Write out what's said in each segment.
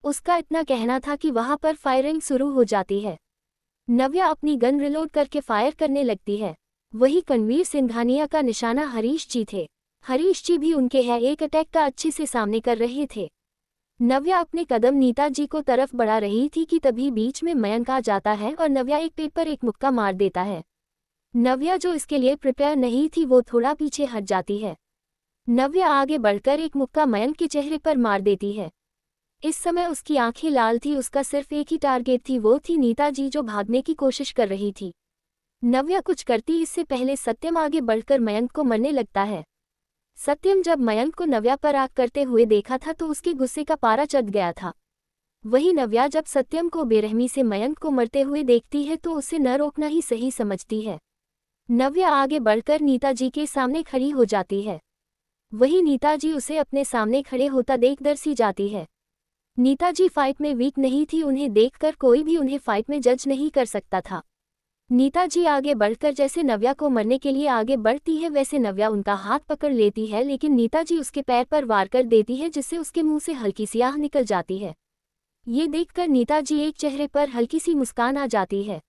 उसका इतना कहना था कि वहां पर फायरिंग शुरू हो जाती है। नव्या अपनी गन रिलोड करके फायर करने लगती है। वही कणवीर सिंघानिया का निशाना हरीश जी थे। हरीश जी भी उनके है एक अटैक का अच्छे से सामने कर रहे थे। नव्या अपने कदम नीता जी को तरफ बढ़ा रही थी कि तभी बीच में मयंक आ जाता है और नव्या एक पेट पर एक मुक्का मार देता है। नव्या जो इसके लिए प्रिपेयर नहीं थी वो थोड़ा पीछे हट जाती है। नव्या आगे बढ़कर एक मुक्का मयंक के चेहरे पर मार देती है। इस समय उसकी आंखें लाल थी, उसका सिर्फ एक ही टारगेट थी, वो थी नीता जी जो भागने की कोशिश कर रही थी। नव्या कुछ करती इससे पहले सत्यम आगे बढ़कर मयंक को मरने लगता है। सत्यम जब मयंक को नव्या पर आग करते हुए देखा था तो उसके गुस्से का पारा चढ़ गया था। वही नव्या जब सत्यम को बेरहमी से मयंक को मरते हुए देखती है तो उसे न रोकना ही सही समझती है। नव्या आगे बढ़कर नीता जी के सामने खड़ी हो जाती है। वही नीता जी उसे अपने सामने खड़े होता देख डर सी जाती है। नीता जी फाइट में वीक नहीं थी, उन्हें देखकर कोई भी उन्हें फाइट में जज नहीं कर सकता था। नीता जी आगे बढ़कर जैसे नव्या को मरने के लिए आगे बढ़ती है वैसे नव्या उनका हाथ पकड़ लेती है, लेकिन नीता जी उसके पैर पर वार कर देती है जिससे उसके मुंह से हल्की सी आह निकल जाती है। ये देखकर नीता जी एक चेहरे पर हल्की सी मुस्कान आ जाती है।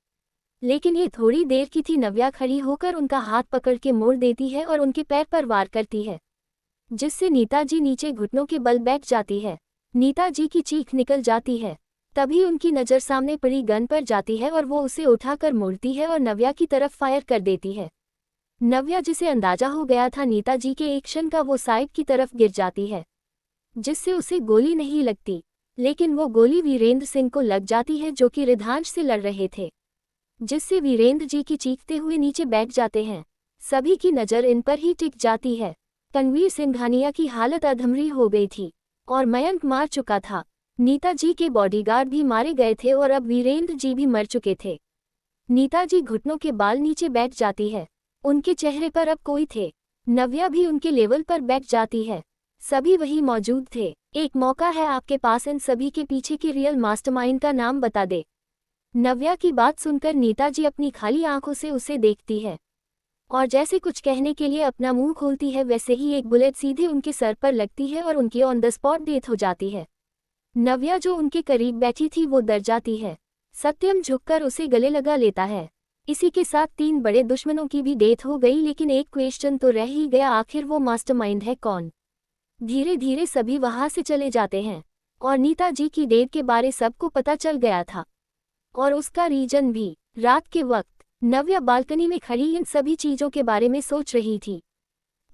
लेकिन ये थोड़ी देर की थी। नव्या खड़ी होकर उनका हाथ पकड़ के मोड़ देती है और उनके पैर पर वार करती है, जिससे नीता जी नीचे घुटनों के बल बैठ जाती है। नीता जी की चीख निकल जाती है। तभी उनकी नज़र सामने पड़ी गन पर जाती है और वो उसे उठाकर मोड़ती है और नव्या की तरफ फायर कर देती है। नव्या जिसे अंदाजा हो गया था नीता जी के एक्शन का, वो साइड की तरफ गिर जाती है, जिससे उसे गोली नहीं लगती, लेकिन वो गोली वीरेंद्र सिंह को लग जाती है जो कि रिधांश से लड़ रहे थे, जिससे वीरेंद्र जी की चीखते हुए नीचे बैठ जाते हैं। सभी की नज़र इन पर ही टिक जाती है। कणवीर सिंघानिया की हालत अधमरी हो गई थी और मयंक मार चुका था। नीता जी के बॉडीगार्ड भी मारे गए थे और अब वीरेंद्र जी भी मर चुके थे। नीता जी घुटनों के बाल नीचे बैठ जाती है। उनके चेहरे पर अब कोई थे। नव्या भी उनके लेवल पर बैठ जाती है। सभी वही मौजूद थे। एक मौका है आपके पास, इन सभी के पीछे के रियल मास्टरमाइंड का नाम बता दे। नव्या की बात सुनकर नीता जी अपनी खाली आंखों से उसे देखती है और जैसे कुछ कहने के लिए अपना मुंह खोलती है वैसे ही एक बुलेट सीधे उनके सर पर लगती है और उनकी ऑन द स्पॉट डेथ हो जाती है। नव्या जो उनके करीब बैठी थी वो डर जाती है। सत्यम झुककर उसे गले लगा लेता है। इसी के साथ 3 बड़े दुश्मनों की भी डेथ हो गई, लेकिन एक क्वेश्चन तो रह ही गया, आखिर वो मास्टरमाइंड है कौन। धीरे धीरे सभी वहां से चले जाते हैं और नीता जी की डेथ के बारे सबको पता चल गया था और उसका रीजन भी। रात के वक्त नव्या बालकनी में खड़ी इन सभी चीजों के बारे में सोच रही थी।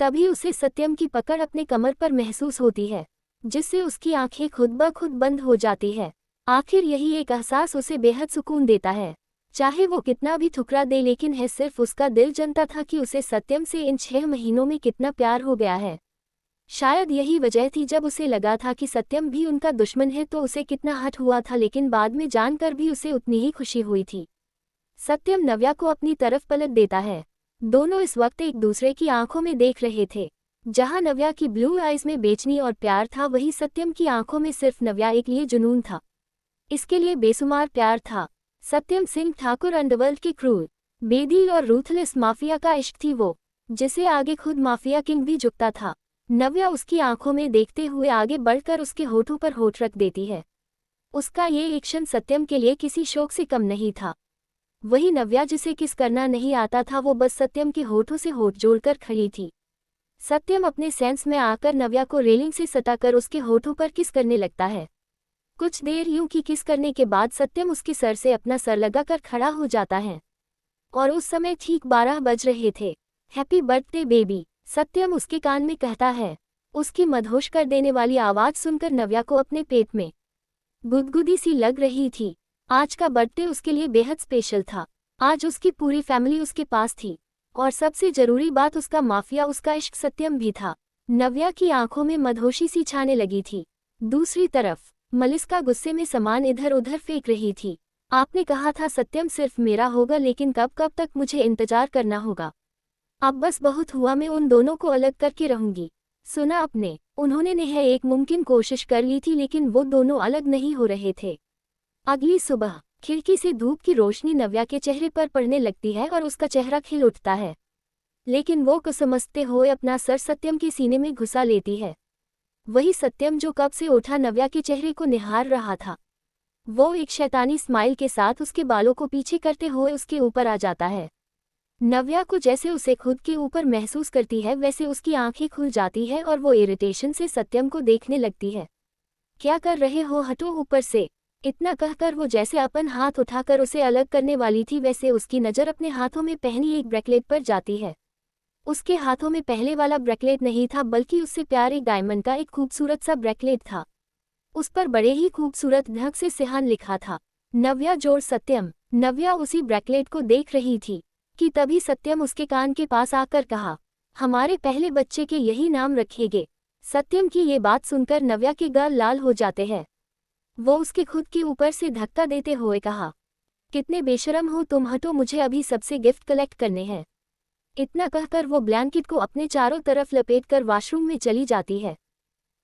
तभी उसे सत्यम की पकड़ अपने कमर पर महसूस होती है, जिससे उसकी आंखें खुद ब खुद बंद हो जाती है। आखिर यही एक एहसास उसे बेहद सुकून देता है। चाहे वो कितना भी ठुकरा दे, लेकिन है सिर्फ उसका दिल जानता था कि उसे सत्यम से इन 6 महीनों में कितना प्यार हो गया है। शायद यही वजह थी जब उसे लगा था कि सत्यम भी उनका दुश्मन है तो उसे कितना हर्ट हुआ था, लेकिन बाद में जानकर भी उसे उतनी ही खुशी हुई थी। सत्यम नव्या को अपनी तरफ पलट देता है। दोनों इस वक्त एक दूसरे की आंखों में देख रहे थे। जहां नव्या की ब्लू आइज में बेचनी और प्यार था, वही सत्यम की आंखों में सिर्फ नव्या एक लिए जुनून था। इसके लिए बेसुमार प्यार था। सत्यम सिंह ठाकुर अंडरवर्ल्ड के क्रूर, बेदिल और रूथलेस माफिया का इश्क थी वो, जिसे आगे खुद माफिया किंग भी झुकता था। नव्या उसकी आंखों में देखते हुए आगे बढ़कर उसके होठों पर होठ रख देती है। उसका ये एक्शन सत्यम के लिए किसी शौक से कम नहीं था। वही नव्या जिसे किस करना नहीं आता था, वो बस सत्यम के होठों से होठ जोड़कर खड़ी थी। सत्यम अपने सेंस में आकर नव्या को रेलिंग से सटाकर उसके होठों पर किस करने लगता है। कुछ देर यूं की किस करने के बाद सत्यम उसके सर से अपना सर लगाकर खड़ा हो जाता है और उस समय ठीक 12 बज रहे थे। हैप्पी बर्थडे बेबी, सत्यम उसके कान में कहता है। उसकी मदहोश कर देने वाली आवाज़ सुनकर नव्या को अपने पेट में गुदगुदी सी लग रही थी। आज का बर्थडे उसके लिए बेहद स्पेशल था। आज उसकी पूरी फैमिली उसके पास थी और सबसे जरूरी बात, उसका माफिया, उसका इश्क सत्यम भी था। नव्या की आंखों में मदहोशी सी छाने लगी थी। दूसरी तरफ मलिस्का गुस्से में सामान इधर उधर फेंक रही थी। आपने कहा था सत्यम सिर्फ मेरा होगा, लेकिन कब कब तक मुझे इंतजार करना होगा। अब बस बहुत हुआ, मैं उन दोनों को अलग करके रहूंगी। सुना आपने, उन्होंने नेह एक मुमकिन कोशिश कर ली थी, लेकिन वो दोनों अलग नहीं हो रहे थे। अगली सुबह खिड़की से धूप की रोशनी नव्या के चेहरे पर पड़ने लगती है और उसका चेहरा खिल उठता है, लेकिन वो समझते हुए अपना सर सत्यम के सीने में घुसा लेती है। वही सत्यम जो कब से उठा नव्या के चेहरे को निहार रहा था। वो एक शैतानी स्माइल के साथ उसके बालों को पीछे करते हुए उसके ऊपर आ जाता है। नव्या को जैसे उसे खुद के ऊपर महसूस करती है वैसे उसकी आंखें खुल जाती है और वो इरिटेशन से सत्यम को देखने लगती है। क्या कर रहे हो, हटो ऊपर से। इतना कहकर वो जैसे अपन हाथ उठाकर उसे अलग करने वाली थी वैसे उसकी नज़र अपने हाथों में पहनी एक ब्रेसलेट पर जाती है। उसके हाथों में पहले वाला ब्रेसलेट नहीं था बल्कि उससे प्यारे डायमंड का एक खूबसूरत सा ब्रेसलेट था। उस पर बड़े ही खूबसूरत ढंग से सिहान लिखा था, नव्या जोड़ सत्यम। नव्या उसी ब्रेसलेट को देख रही थी कि तभी सत्यम उसके कान के पास आकर कहा, हमारे पहले बच्चे के यही नाम रखेंगे। सत्यम की ये बात सुनकर नव्या के गाल लाल हो जाते हैं। वो उसके खुद के ऊपर से धक्का देते हुए कहा, कितने बेशरम हो तुम, हटो, मुझे अभी सबसे गिफ्ट कलेक्ट करने हैं। इतना कहकर वो ब्लैंकेट को अपने चारों तरफ लपेटकर वॉशरूम में चली जाती है।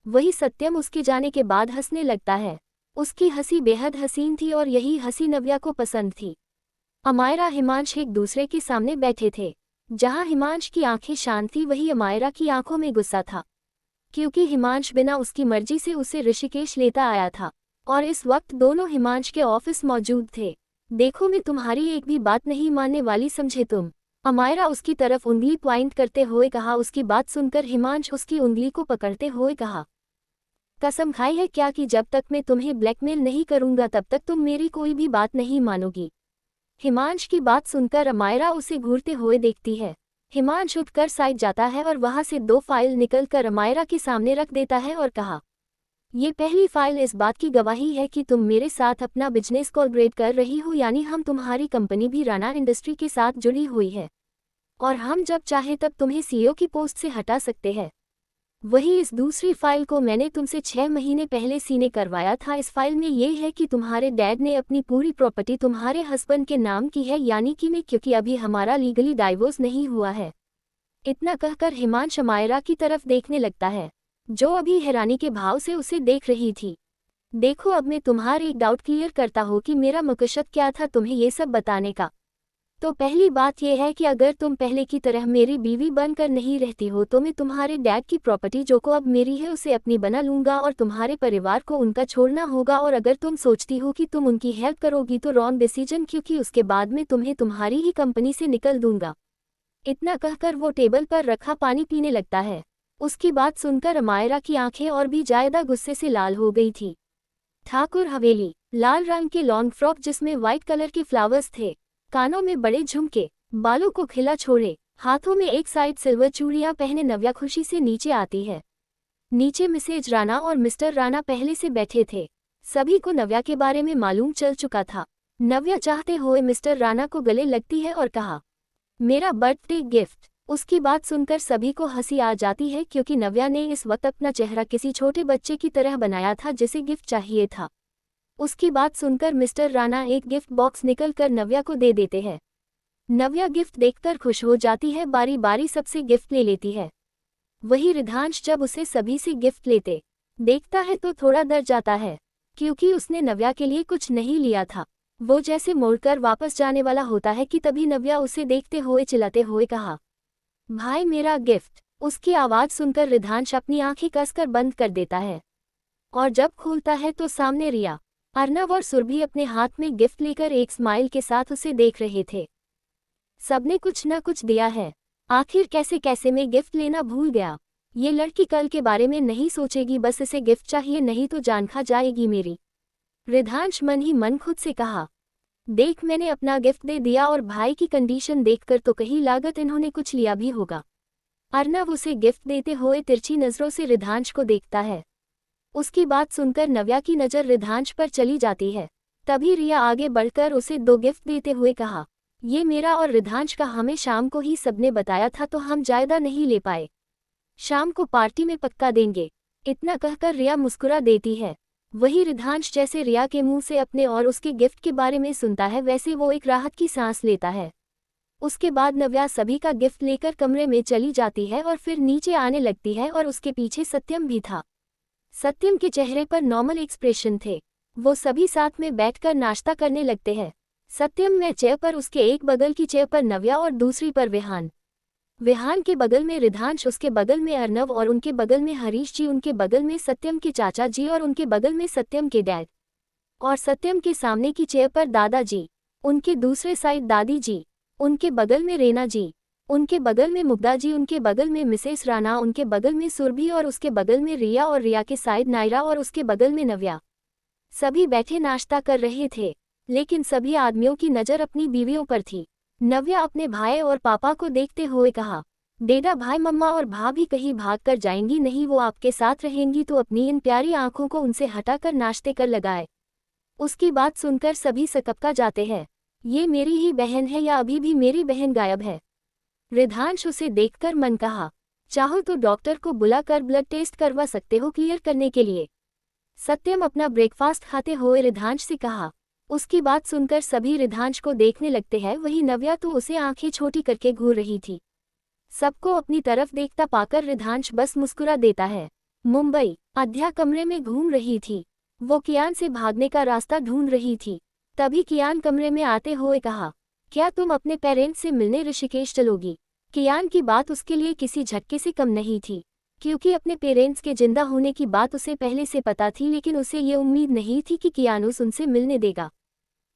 वही सत्यम उसके जाने के बाद हंसने लगता है। उसकी हंसी बेहद हसीन थी और यही हंसी नव्या को पसंद थी। अमायरा हिमांश एक दूसरे के सामने बैठे थे। जहां हिमांश की आंखें शांत थी वही अमायरा की आंखों में गुस्सा था, क्योंकि हिमांश बिना उसकी मर्जी से उसे ऋषिकेश लेता आया था और इस वक्त दोनों हिमांश के ऑफिस मौजूद थे। देखो, मैं तुम्हारी एक भी बात नहीं मानने वाली, समझे तुम। अमायरा उसकी तरफ उंगली पॉइंट करते हुए कहा। उसकी बात सुनकर हिमांश उसकी उंगली को पकड़ते हुए कहा, कसम खाई है क्या कि जब तक मैं तुम्हें ब्लैकमेल नहीं करूंगा तब तक तुम मेरी कोई भी बात नहीं मानोगी। हिमांश की बात सुनकर अमायरा उसे घूरते हुए देखती है। हिमांश उठकर साइड जाता है और वहां से 2 फाइल निकलकर अमायरा के सामने रख देता है और कहा, ये पहली फाइल इस बात की गवाही है कि तुम मेरे साथ अपना बिजनेस कोलैबोरेट कर रही हो, यानी हम तुम्हारी कंपनी भी राणा इंडस्ट्री के साथ जुड़ी हुई है और हम जब चाहे तब तुम्हें सीईओ की पोस्ट से हटा सकते हैं। वही इस दूसरी फाइल को मैंने तुमसे 6 महीने पहले सीने करवाया था। इस फाइल में ये है कि तुम्हारे डैड ने अपनी पूरी प्रॉपर्टी तुम्हारे हस्बैंड के नाम की है, यानी कि मैं, क्योंकि अभी हमारा लीगली डाइवोर्स नहीं हुआ है। इतना कहकर हिमांश अमायरा की तरफ देखने लगता है, जो अभी हैरानी के भाव से उसे देख रही थी। देखो, अब मैं तुम्हारे एक डाउट क्लियर करता हूँ कि मेरा मकसद क्या था तुम्हें ये सब बताने का। तो पहली बात यह है कि अगर तुम पहले की तरह मेरी बीवी बनकर नहीं रहती हो तो मैं तुम्हारे डैड की प्रॉपर्टी जो को अब मेरी है उसे अपनी बना लूंगा और तुम्हारे परिवार को उनका छोड़ना होगा। और अगर तुम सोचती हो कि तुम उनकी हेल्प करोगी तो रॉन्ग डिसीजन, क्योंकि उसके बाद में तुम्हें तुम्हारी ही कंपनी से निकल दूंगा। इतना कहकर वो टेबल पर रखा पानी पीने लगता है। उसकी बात सुनकर अमायरा की आंखें और भी ज्यादा गुस्से से लाल हो गई थी। ठाकुर हवेली, लाल रंग के लॉन्ग फ्रॉक जिसमें व्हाइट कलर के फ्लावर्स थे, कानों में बड़े झुमके, बालों को खिला छोड़े, हाथों में एक साइड सिल्वर चूड़ियां पहने नव्या खुशी से नीचे आती है। नीचे मिसेज राणा और मिस्टर राणा पहले से बैठे थे। सभी को नव्या के बारे में मालूम चल चुका था। नव्या चाहते हुए मिस्टर राणा को गले लगती है और कहा, मेरा बर्थडे गिफ्ट। उसकी बात सुनकर सभी को हंसी आ जाती है, क्योंकि नव्या ने इस वक्त अपना चेहरा किसी छोटे बच्चे की तरह बनाया था जिसे गिफ्ट चाहिए था। उसकी बात सुनकर मिस्टर राणा एक गिफ्ट बॉक्स निकलकर नव्या को दे देते हैं। नव्या गिफ्ट देखकर खुश हो जाती है, बारी बारी सबसे गिफ्ट ले लेती है। वही रिधांश जब उसे सभी से गिफ्ट लेते देखता है तो थोड़ा डर जाता है, क्योंकि उसने नव्या के लिए कुछ नहीं लिया था। वो जैसे मोड़कर वापस जाने वाला होता है कि तभी नव्या उसे देखते हुए चिल्लाते हुए कहा, भाई मेरा गिफ्ट। उसकी आवाज़ सुनकर रिधांश अपनी आंखें कसकर बंद कर देता है और जब खोलता है तो सामने रिया, अर्नव और सुरभि अपने हाथ में गिफ्ट लेकर एक स्माइल के साथ उसे देख रहे थे। सबने कुछ न कुछ दिया है। आखिर कैसे कैसे मैं गिफ्ट लेना भूल गया। ये लड़की कल के बारे में नहीं सोचेगी, बस इसे गिफ्ट चाहिए, नहीं तो जान खा जाएगी मेरी। रिधांश मन ही मन खुद से कहा, देख मैंने अपना गिफ्ट दे दिया और भाई की कंडीशन देखकर तो कहीं लागत इन्होंने कुछ लिया भी होगा। अर्नव उसे गिफ्ट देते हुए तिरछी नजरों से रिधांश को देखता है। उसकी बात सुनकर नव्या की नज़र रिधांश पर चली जाती है। तभी रिया आगे बढ़कर उसे 2 गिफ्ट देते हुए कहा, ये मेरा और रिधांश का, हमें शाम को ही सबने बताया था तो हम ज़्यादा नहीं ले पाए, शाम को पार्टी में पक्का देंगे। इतना कहकर रिया मुस्कुरा देती है। वही रिधांश जैसे रिया के मुंह से अपने और उसके गिफ्ट के बारे में सुनता है वैसे वो एक राहत की सांस लेता है। उसके बाद नव्या सभी का गिफ्ट लेकर कमरे में चली जाती है और फिर नीचे आने लगती है और उसके पीछे सत्यम भी था। सत्यम के चेहरे पर नॉर्मल एक्सप्रेशन थे। वो सभी साथ में बैठकर नाश्ता करने लगते हैं। सत्यम में चेयर पर, उसके एक बगल की चेयर पर नव्या और दूसरी पर विहान। विहान के बगल में रिधांश, उसके बगल में अर्नव और उनके बगल में हरीश जी, उनके बगल में सत्यम के चाचा जी और उनके बगल में सत्यम के डैड, और सत्यम के सामने की चेयर पर दादाजी, उनके दूसरे साइड दादी जी, उनके बगल में रेना जी, उनके बगल में मुग्धा जी, उनके बगल में मिसेस राणा, उनके बगल में सुरभि और उसके बगल में रिया और रिया के साइड नायरा और उसके बगल में नव्या। सभी बैठे नाश्ता कर रहे थे, लेकिन सभी आदमियों की नज़र अपनी बीवियों पर थी। नव्या अपने भाई और पापा को देखते हुए कहा, डेडा भाई, मम्मा और भाभी कहीं भाग कर जाएंगी नहीं, वो आपके साथ रहेंगी तो अपनी इन प्यारी आंखों को उनसे हटाकर नाश्ते कर लगाए। उसकी बात सुनकर सभी सकपका जाते हैं। ये मेरी ही बहन है या अभी भी मेरी बहन गायब है? रिधांश उसे देखकर मन कहा, चाहो तो डॉक्टर को बुलाकर ब्लड टेस्ट करवा सकते हो क्लियर करने के लिए। सत्यम अपना ब्रेकफास्ट खाते हुए रिधांश से कहा। उसकी बात सुनकर सभी रिधांश को देखने लगते हैं, वही नव्या तो उसे आंखें छोटी करके घूर रही थी। सबको अपनी तरफ देखता पाकर रिधांश बस मुस्कुरा देता है। मुंबई, अध्या कमरे में घूम रही थी। वो कियान से भागने का रास्ता ढूंढ रही थी। तभी कियान कमरे में आते हुए कहा, क्या तुम अपने पेरेंट्स से मिलने ऋषिकेश चलोगी? कियान की बात उसके लिए किसी झटके से कम नहीं थी, क्योंकि अपने पेरेंट्स के जिंदा होने की बात उसे पहले से पता थी, लेकिन उसे ये उम्मीद नहीं थी कि कियानुस उनसे मिलने देगा।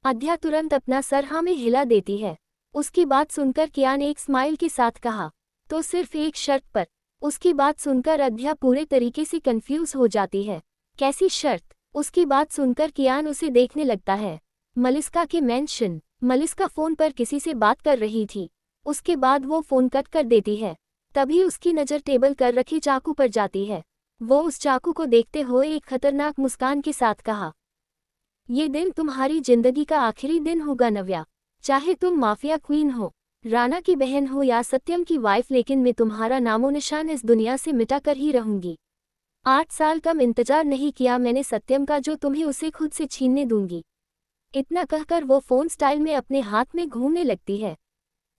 अध्या तुरंत अपना सर हाँ में हिला देती है। उसकी बात सुनकर कियान एक स्माइल के साथ कहा, तो सिर्फ एक शर्त पर। उसकी बात सुनकर अध्या पूरे तरीके से कंफ्यूज हो जाती है। कैसी शर्त? उसकी बात सुनकर कियान उसे देखने लगता है। मलिस्का के मेंशन। मलिस्का फोन पर किसी से बात कर रही थी। उसके बाद वो फोन कट कर देती है। तभी उसकी नज़र टेबल कर रखी चाकू पर जाती है। वो उस चाकू को देखते हुए एक खतरनाक मुस्कान के साथ कहा, ये दिन तुम्हारी जिंदगी का आखिरी दिन होगा नव्या। चाहे तुम माफिया क्वीन हो, राणा की बहन हो या सत्यम की वाइफ, लेकिन मैं तुम्हारा नामो निशान इस दुनिया से मिटा कर ही रहूंगी। 8 साल कम इंतजार नहीं किया मैंने सत्यम का, जो तुम्हें उसे खुद से छीनने दूंगी। इतना कहकर वो फोन स्टाइल में अपने हाथ में घूमने लगती है।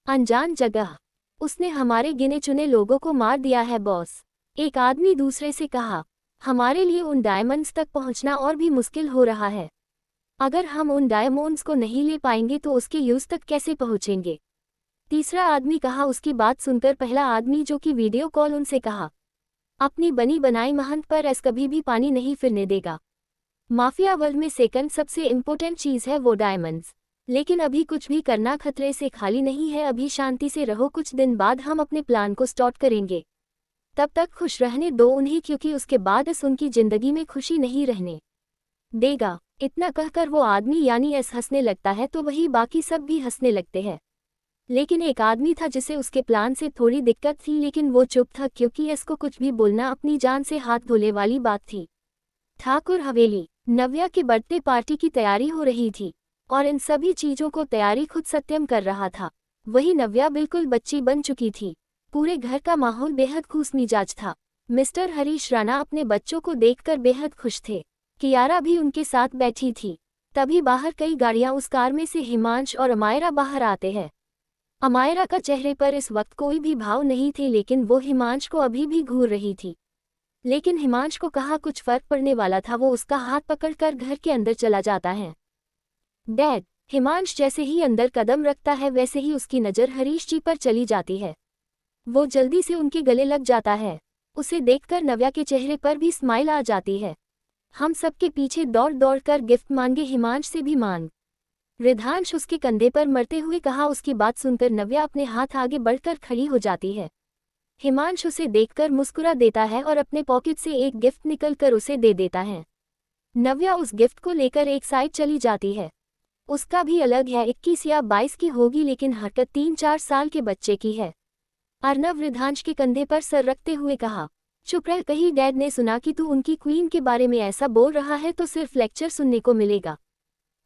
अनजान जगह। उसने हमारे गिने चुने लोगों को मार दिया है बॉस। एक आदमी दूसरे से कहा, हमारे लिए उन डायमंड्स तक पहुंचना और भी मुश्किल हो रहा है। अगर हम उन डायमंड्स को नहीं ले पाएंगे तो उसके यूज तक कैसे पहुंचेंगे? तीसरा आदमी कहा। उसकी बात सुनकर पहला आदमी, जो कि वीडियो कॉल उनसे कहा, अपनी बनी बनाई महंत पर ऐस कभी भी पानी नहीं फिरने देगा। माफिया वर्ल्ड में सेकंड सबसे इम्पोर्टेंट चीज़ है वो डायमंड्स। लेकिन अभी कुछ भी करना खतरे से खाली नहीं है। अभी शांति से रहो, कुछ दिन बाद हम अपने प्लान को स्टार्ट करेंगे। तब तक खुश रहने दो उन्हें, क्योंकि उसके बाद इस उनकी जिंदगी में खुशी नहीं रहने देगा। इतना कहकर वो आदमी यानी एस हंसने लगता है, तो वही बाकी सब भी हंसने लगते हैं। लेकिन एक आदमी था जिसे उसके प्लान से थोड़ी दिक्कत थी, लेकिन वो चुप था, क्योंकि एस को कुछ भी बोलना अपनी जान से हाथ धोने वाली बात थी। ठाकुर हवेली। नव्या की बर्थडे पार्टी की तैयारी हो रही थी और इन सभी चीजों को तैयारी खुद सत्यम कर रहा था। वही नव्या बिल्कुल बच्ची बन चुकी थी। पूरे घर का माहौल बेहद खुश मिजाज था। मिस्टर हरीश राणा अपने बच्चों को देखकर बेहद खुश थे। कियारा भी उनके साथ बैठी थी। तभी बाहर कई गाड़ियां, उस कार में से हिमांश और अमायरा बाहर आते हैं। अमायरा का चेहरे पर इस वक्त कोई भी भाव नहीं थे, लेकिन वो हिमांश को अभी भी घूर रही थी। लेकिन हिमांश को कहाँ कुछ फर्क पड़ने वाला था। वो उसका हाथ पकड़कर घर के अंदर चला जाता है। डैड। हिमांश जैसे ही अंदर कदम रखता है, वैसे ही उसकी नज़र हरीश जी पर चली जाती है। वो जल्दी से उनके गले लग जाता है। उसे देखकर नव्या के चेहरे पर भी स्माइल आ जाती है। हम सबके पीछे दौड़ दौड़ कर गिफ्ट मांगे, हिमांश से भी मांग। रिधांश उसके कंधे पर मरते हुए कहा। उसकी बात सुनकर नव्या अपने हाथ आगे बढ़कर खड़ी हो जाती है। हिमांश उसे देखकर मुस्कुरा देता है और अपने पॉकेट से एक गिफ्ट निकलकर उसे दे देता है। नव्या उस गिफ्ट को लेकर एक साइड चली जाती है। उसका भी अलग है, 21 या 22 की होगी, लेकिन हरकत 3-4 साल के बच्चे की है। अर्नव रिधांश के कंधे पर सर रखते हुए कहा, चुप रह, कहीं डैड ने सुना कि तू उनकी क्वीन के बारे में ऐसा बोल रहा है तो सिर्फ लेक्चर सुनने को मिलेगा।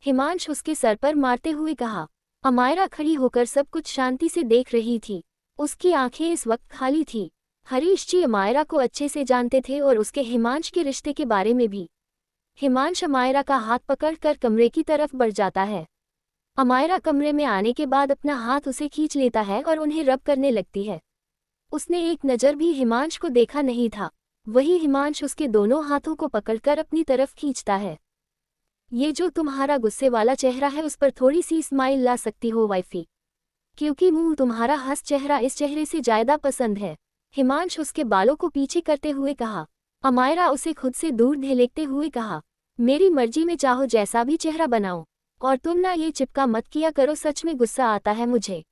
हिमांश उसके सर पर मारते हुए कहा। अमायरा खड़ी होकर सब कुछ शांति से देख रही थी। उसकी आंखें इस वक्त खाली थी। हरीश जी अमायरा को अच्छे से जानते थे और उसके हिमांश के रिश्ते के बारे में भी। हिमांश अमायरा का हाथ पकड़कर कमरे की तरफ बढ़ जाता है। अमायरा कमरे में आने के बाद अपना हाथ उसे खींच लेता है और उन्हें रब करने लगती है। उसने एक नज़र भी हिमांश को देखा नहीं था। वही हिमांश उसके दोनों हाथों को पकड़कर अपनी तरफ खींचता है। ये जो तुम्हारा गुस्से वाला चेहरा है, उस पर थोड़ी सी स्माइल ला सकती हो वाइफी? क्योंकि मुंह तुम्हारा हंस चेहरा इस चेहरे से ज्यादा पसंद है। हिमांश उसके बालों को पीछे करते हुए कहा। अमायरा उसे खुद से दूर ढेलेकते हुए कहा, मेरी मर्जी में चाहो जैसा भी चेहरा बनाओ, और तुम ना ये चिपका मत किया करो, सच में गुस्सा आता है मुझे।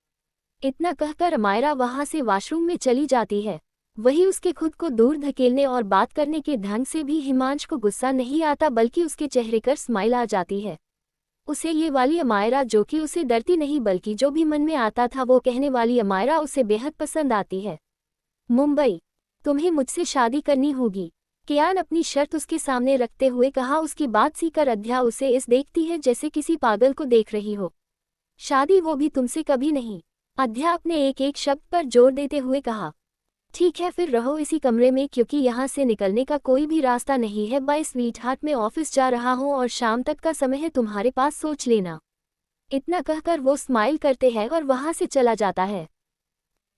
इतना कहकर अमायरा वहां से वॉशरूम में चली जाती है। वही उसके खुद को दूर धकेलने और बात करने के ढंग से भी हिमांश को गुस्सा नहीं आता, बल्कि उसके चेहरे पर स्माइल आ जाती है। उसे ये वाली अमायरा, जो कि उसे डरती नहीं बल्कि जो भी मन में आता था वो कहने वाली अमायरा, उसे बेहद पसंद आती है। मुंबई, तुम्हें मुझसे शादी करनी होगी, कियान अपनी शर्त उसके सामने रखते हुए कहा। उसकी बात सीकर अध्या उसे इस देखती है जैसे किसी पागल को देख रही हो। शादी, वो भी तुमसे कभी नहीं, अध्या अपने एक एक शब्द पर जोर देते हुए कहा। ठीक है फिर रहो इसी कमरे में, क्योंकि यहाँ से निकलने का कोई भी रास्ता नहीं है। बाय स्वीटहार्ट, मैं ऑफिस जा रहा हूँ और शाम तक का समय है तुम्हारे पास, सोच लेना। इतना कहकर वो स्माइल करते हैं और वहां से चला जाता है।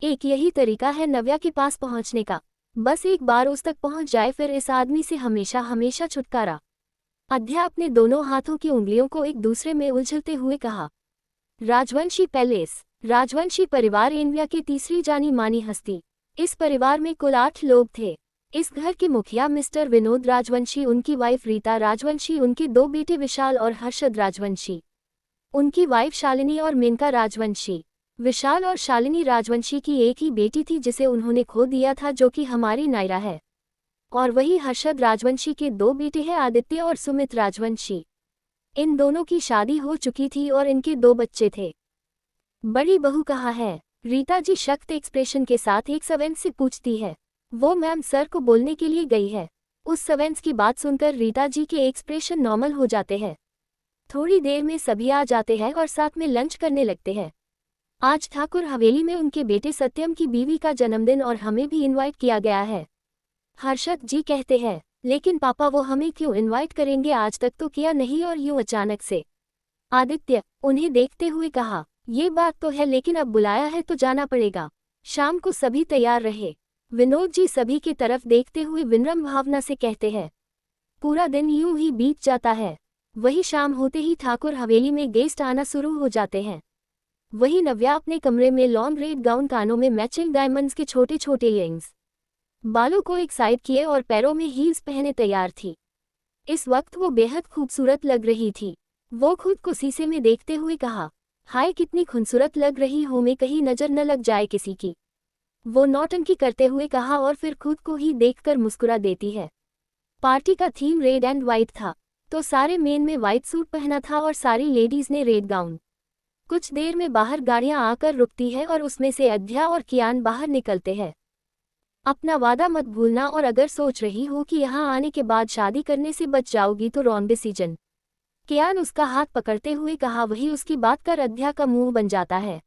एक यही तरीका है नव्या के पास पहुंचने का, बस एक बार उस तक पहुंच जाए फिर इस आदमी से हमेशा हमेशा छुटकारा। अध्या अपने दोनों हाथों की उंगलियों को एक दूसरे में उलझलते हुए कहा। राजवंशी पैलेस। राजवंशी परिवार इंडिया की तीसरी जानी मानी हस्ती। इस परिवार में कुल 8 लोग थे। इस घर के मुखिया मिस्टर विनोद राजवंशी, उनकी वाइफ रीता राजवंशी, उनके 2 बेटे विशाल और हर्षद राजवंशी, उनकी वाइफ शालिनी और मेनका राजवंशी। विशाल और शालिनी राजवंशी की एक ही बेटी थी जिसे उन्होंने खो दिया था, जो कि हमारी नायरा है। और वही हर्षद राजवंशी के 2 बेटे हैं, आदित्य और सुमित राजवंशी। इन दोनों की शादी हो चुकी थी और इनके 2 बच्चे थे। बड़ी बहू कहाँ है? रीता जी सख्त एक्सप्रेशन के साथ एक सर्वेंट से पूछती है। वो मैम सर को बोलने के लिए गई है। उस सर्वेंट की बात सुनकर रीता जी के एक्सप्रेशन नॉर्मल हो जाते हैं। थोड़ी देर में सभी आ जाते हैं और साथ में लंच करने लगते हैं। आज ठाकुर हवेली में उनके बेटे सत्यम की बीवी का जन्मदिन और हमें भी इनवाइट किया गया है। हर्षद जी कहते हैं, लेकिन पापा वो हमें क्यों इनवाइट करेंगे, आज तक तो किया नहीं और यूं अचानक से। आदित्य उन्हें देखते हुए कहा, ये बात तो है लेकिन अब बुलाया है तो जाना पड़ेगा। शाम को सभी तैयार रहे। विनोद जी सभी की तरफ देखते हुए विनम्र भावना से कहते हैं। पूरा दिन यूं ही बीत जाता है। वही शाम होते ही ठाकुर हवेली में गेस्ट आना शुरू हो जाते हैं। वही नव्या अपने कमरे में लॉन्ग रेड गाउन, कानों में मैचिंग डायमंड्स के छोटे छोटे इयरिंग्स, बालों को एक साइड किए और पैरों में हील्स पहने तैयार थी। इस वक्त वो बेहद खूबसूरत लग रही थी। वो खुद को शीशे में देखते हुए कहा, हाय कितनी खूबसूरत लग रही हूँ मैं, कहीं नजर न लग जाए किसी की। वो नौटंकी करते हुए कहा और फिर खुद को ही देखकर मुस्कुरा देती है। पार्टी का थीम रेड एंड वाइट था, तो सारे मेन में वाइट सूट पहना था और सारी लेडीज ने रेड गाउन। कुछ देर में बाहर गाड़ियां आकर रुकती है और उसमें से अध्या और कियान बाहर निकलते हैं। अपना वादा मत भूलना, और अगर सोच रही हो कि यहाँ आने के बाद शादी करने से बच जाओगी तो रॉन्ग डिसीजन। कियान उसका हाथ पकड़ते हुए कहा। वही उसकी बात कर अध्या का मुंह बन जाता है।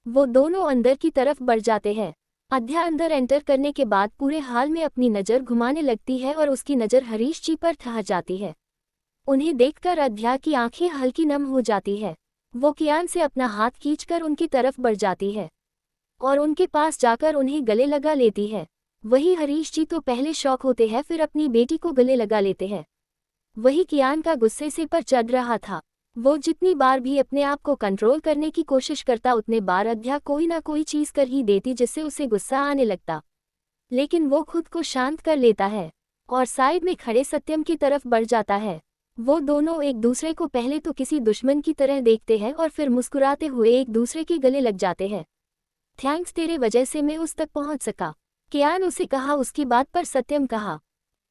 वो दोनों अंदर की तरफ बढ़ जाते हैं। अध्या अंदर एंटर करने के बाद पूरे हाल में अपनी नज़र घुमाने लगती है और उसकी नज़र हरीश जी पर ठहर जाती है। उन्हें देखकर अध्या की आंखें हल्की नम हो जाती है। वो कियान से अपना हाथ खींचकर उनकी तरफ बढ़ जाती है और उनके पास जाकर उन्हें गले लगा लेती है। वही हरीश जी तो पहले शौक होते हैं, फिर अपनी बेटी को गले लगा लेते हैं। वही कियान का गुस्से से पर चढ़ रहा था। वो जितनी बार भी अपने आप को कंट्रोल करने की कोशिश करता, उतने बार अध्या कोई ना कोई चीज़ कर ही देती जिससे उसे गुस्सा आने लगता। लेकिन वो खुद को शांत कर लेता है और साइड में खड़े सत्यम की तरफ बढ़ जाता है। वो दोनों एक दूसरे को पहले तो किसी दुश्मन की तरह देखते हैं और फिर मुस्कुराते हुए एक दूसरे के गले लग जाते हैं। थैंक्स, तेरे वजह से मैं उस तक पहुंच सका, कियान उसे कहा। उसकी बात पर सत्यम कहा,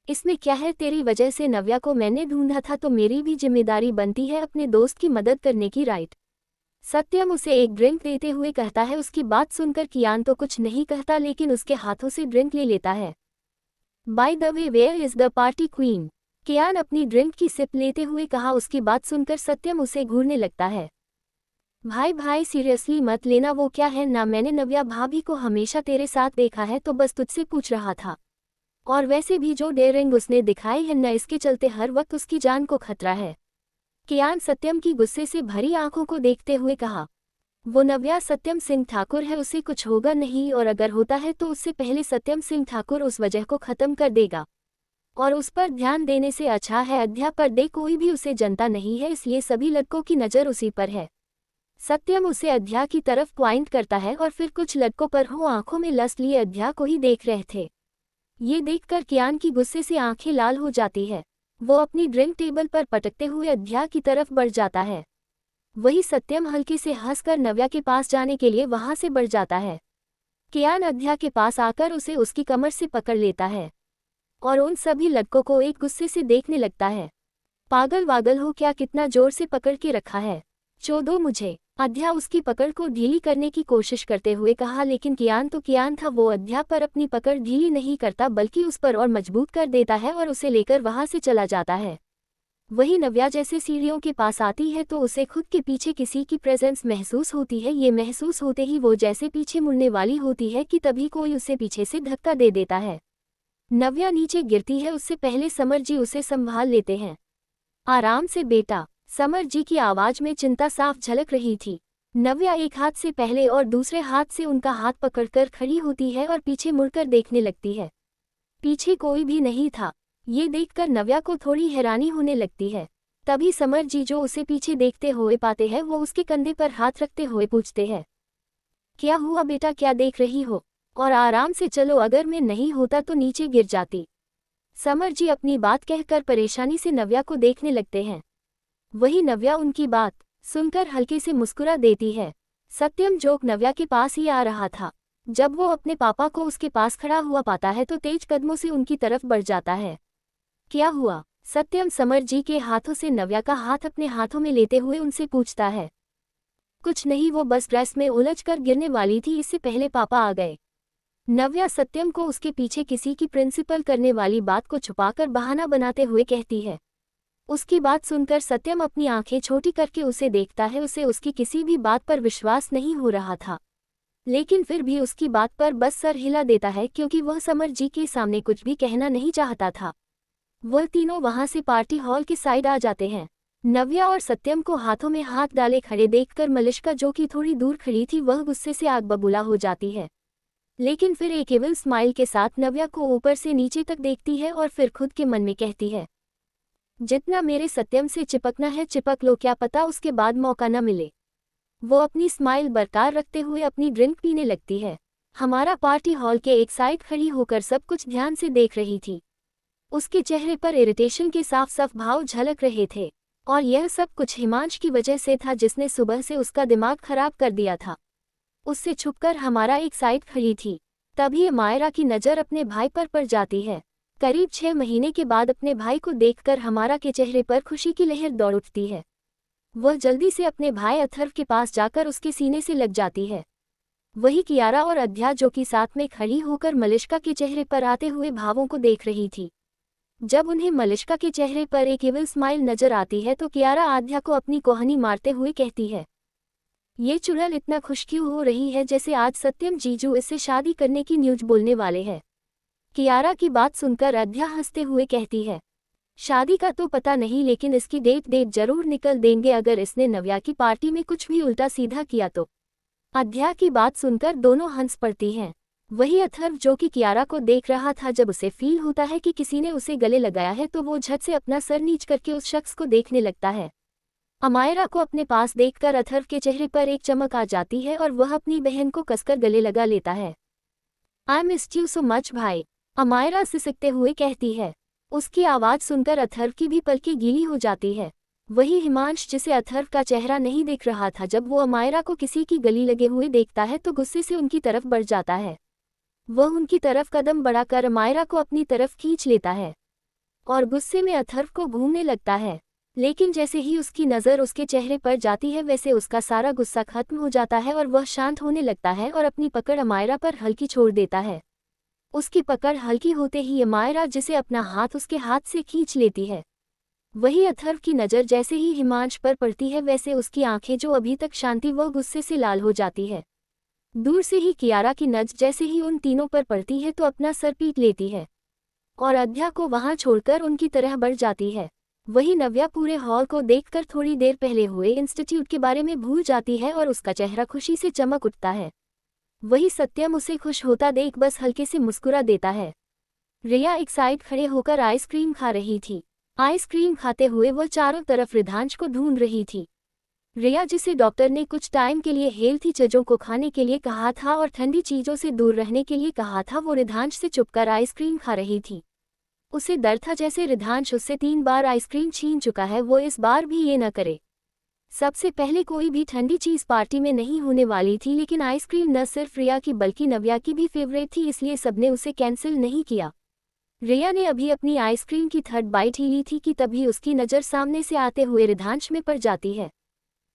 इसमें क्या है, तेरी वजह से नव्या को मैंने ढूंढा था तो मेरी भी जिम्मेदारी बनती है अपने दोस्त की मदद करने की, राइट? सत्यम उसे एक ड्रिंक देते हुए कहता है। उसकी बात सुनकर कियान तो कुछ नहीं कहता, लेकिन उसके हाथों से ड्रिंक ले लेता है। By the way, where is the party queen? Kiaan अपनी ड्रिंक की सिप लेते हुए कहा। उसकी बात सुनकर सत्यम उसे घूरने लगता है। भाई भाई सीरियसली मत लेना, वो क्या है ना, मैंने नव्या भाभी को हमेशा तेरे साथ देखा है तो बस तुझसे पूछ रहा था। और वैसे भी जो डेयरिंग उसने दिखाई है न, इसके चलते हर वक्त उसकी जान को खतरा है। कियान सत्यम की गुस्से से भरी आंखों को देखते हुए कहा, वो नव्या सत्यम सिंह ठाकुर है, उसे कुछ होगा नहीं, और अगर होता है तो उससे पहले सत्यम सिंह ठाकुर उस वजह को खत्म कर देगा। और उस पर ध्यान देने से अच्छा है अध्या पर दे, कोई भी उसे जनता नहीं है, इसलिए सभी लड़कों की नज़र उसी पर है। सत्यम उसे अध्या की तरफ पॉइंट करता है और फिर कुछ लड़कों पर हो आंखों में लस्ट लिए अध्या को ही देख रहे थे। ये देखकर कियान की गुस्से से आंखें लाल हो जाती है। वो अपनी ड्रिंक टेबल पर पटकते हुए अध्या की तरफ बढ़ जाता है। वही सत्यम हल्के से हंसकर नव्या के पास जाने के लिए वहां से बढ़ जाता है। कियान अध्या के पास आकर उसे उसकी कमर से पकड़ लेता है और उन सभी लड़कों को एक गुस्से से देखने लगता है। पागल वागल हो क्या, कितना जोर से पकड़ के रखा है, चोदो मुझे। अध्या उसकी पकड़ को ढीली करने की कोशिश करते हुए कहा, लेकिन कियान तो कियान था, वो अध्या पर अपनी पकड़ ढीली नहीं करता बल्कि उस पर और मजबूत कर देता है और उसे लेकर वहां से चला जाता है। वही नव्या जैसे सीढ़ियों के पास आती है तो उसे खुद के पीछे किसी की प्रेजेंस महसूस होती है। ये महसूस होते ही वो जैसे पीछे मुड़ने वाली होती है कि तभी कोई उसे पीछे से धक्का दे देता है। नव्या नीचे गिरती है, उससे पहले समर जी उसे संभाल लेते हैं। आराम से बेटा, समर जी की आवाज में चिंता साफ झलक रही थी। नव्या एक हाथ से पहले और दूसरे हाथ से उनका हाथ पकड़कर खड़ी होती है और पीछे मुड़कर देखने लगती है। पीछे कोई भी नहीं था। ये देखकर नव्या को थोड़ी हैरानी होने लगती है। तभी समर जी जो उसे पीछे देखते हुए पाते हैं वो उसके कंधे पर हाथ रखते हुए पूछते हैं, क्या हुआ बेटा, क्या देख रही हो? और आराम से चलो, अगर मैं नहीं होता तो नीचे गिर जाती। समर जी अपनी बात कहकर परेशानी से नव्या को देखने लगते हैं। वही नव्या उनकी बात सुनकर हल्के से मुस्कुरा देती है। सत्यम जोक नव्या के पास ही आ रहा था। जब वो अपने पापा को उसके पास खड़ा हुआ पाता है तो तेज कदमों से उनकी तरफ बढ़ जाता है। क्या हुआ? सत्यम समर जी के हाथों से नव्या का हाथ अपने हाथों में लेते हुए उनसे पूछता है। कुछ नहीं, वो बस ड्रेस में उलझकर गिरने वाली थी, इससे पहले पापा आ गए। नव्या सत्यम को उसके पीछे किसी की प्रिंसिपल करने वाली बात को छुपाकर बहाना बनाते हुए कहती है। उसकी बात सुनकर सत्यम अपनी आंखें छोटी करके उसे देखता है। उसे उसकी किसी भी बात पर विश्वास नहीं हो रहा था, लेकिन फिर भी उसकी बात पर बस सर हिला देता है क्योंकि वह समर जी के सामने कुछ भी कहना नहीं चाहता था। वह तीनों वहां से पार्टी हॉल के साइड आ जाते हैं। नव्या और सत्यम को हाथों में हाथ डाले खड़े देखकर मलिष्का जो कि थोड़ी दूर खड़ी थी वह गुस्से से आग बबूला हो जाती है, लेकिन फिर एक एविल स्माइल के साथ नव्या को ऊपर से नीचे तक देखती है और फिर खुद के मन में कहती है, जितना मेरे सत्यम से चिपकना है चिपक लो, क्या पता उसके बाद मौका न मिले। वो अपनी स्माइल बरकरार रखते हुए अपनी ड्रिंक पीने लगती है। हमारा पार्टी हॉल के एक साइड खड़ी होकर सब कुछ ध्यान से देख रही थी। उसके चेहरे पर इरिटेशन के साफ साफ भाव झलक रहे थे और यह सब कुछ हिमांश की वजह से था जिसने सुबह से उसका दिमाग खराब कर दिया था। उससे छुपकर हमारा एक साइड खड़ी थी। तभी मायरा की नज़र अपने भाई पर पड़ जाती है। करीब 6 महीने के बाद अपने भाई को देखकर हमारा के चेहरे पर खुशी की लहर दौड़ उठती है। वह जल्दी से अपने भाई अथर्व के पास जाकर उसके सीने से लग जाती है। वही कियारा और अध्या जो कि साथ में खड़ी होकर मलिष्का के चेहरे पर आते हुए भावों को देख रही थी। जब उन्हें मलिष्का के चेहरे पर एक इविल स्माइल नजर आती है तो कियारा आध्या को अपनी कोहनी मारते हुए कहती है, ये चुड़ैल इतना खुश क्यों हो रही है जैसे आज सत्यम जीजू इससे शादी करने की न्यूज बोलने वाले हैं। कियारा की बात सुनकर अध्या हंसते हुए कहती है, शादी का तो पता नहीं लेकिन इसकी डेट जरूर निकल देंगे अगर इसने नव्या की पार्टी में कुछ भी उल्टा सीधा किया तो। अध्या की बात सुनकर दोनों हंस पड़ती हैं। वही अथर्व जो कि कियारा को देख रहा था, जब उसे फील होता है कि किसी ने उसे गले लगाया है तो वो झट से अपना सर नीच करके उस शख्स को देखने लगता है। अमायरा को अपने पास देखकर अथर्व के चेहरे पर एक चमक आ जाती है और वह अपनी बहन को कसकर गले लगा लेता है। I missed you so much भाई, अमायरा सिसकते हुए कहती है। उसकी आवाज़ सुनकर अथर्व की भी पलकें गीली हो जाती है। वही हिमांश जिसे अथर्व का चेहरा नहीं दिख रहा था, जब वो अमायरा को किसी की गली लगे हुए देखता है तो गुस्से से उनकी तरफ बढ़ जाता है। वह उनकी तरफ कदम बढ़ाकर अमायरा को अपनी तरफ खींच लेता है और गुस्से में अथर्व को घूमने लगता है। लेकिन जैसे ही उसकी नज़र उसके चेहरे पर जाती है वैसे उसका सारा गुस्सा खत्म हो जाता है और वह शांत होने लगता है और अपनी पकड़ अमायरा पर हल्की छोड़ देता है। उसकी पकड़ हल्की होते ही अमायरा जिसे अपना हाथ उसके हाथ से खींच लेती है। वही अथर्व की नज़र जैसे ही हिमांश पर पड़ती है वैसे उसकी आंखें जो अभी तक शांति व गुस्से से लाल हो जाती है। दूर से ही कियारा की नज़र जैसे ही उन तीनों पर पड़ती है तो अपना सर पीट लेती है और अध्या को वहां छोड़कर उनकी तरह बढ़ जाती है। वही नव्या पूरे हॉल को देखकर थोड़ी देर पहले हुए इंस्टीट्यूट के बारे में भूल जाती है और उसका चेहरा खुशी से चमक उठता है। वही सत्यम उसे खुश होता देख बस हल्के से मुस्कुरा देता है। रिया एक साइड खड़े होकर आइसक्रीम खा रही थी। आइसक्रीम खाते हुए वह चारों तरफ रिधांश को ढूंढ रही थी। रिया, जिसे डॉक्टर ने कुछ टाइम के लिए हेल्थी चीजों को खाने के लिए कहा था और ठंडी चीजों से दूर रहने के लिए कहा था, वो रिधांश से छुपकर आइसक्रीम खा रही थी। उसे डर था जैसे रिधांश उससे 3 बार आइसक्रीम छीन चुका है, वो इस बार भी ये न करे। सबसे पहले कोई भी ठंडी चीज पार्टी में नहीं होने वाली थी, लेकिन आइसक्रीम न सिर्फ रिया की बल्कि नव्या की भी फेवरेट थी, इसलिए सबने उसे कैंसिल नहीं किया। रिया ने अभी अपनी आइसक्रीम की 3rd बाइट ही ली थी कि तभी उसकी नज़र सामने से आते हुए रिधांश में पड़ जाती है,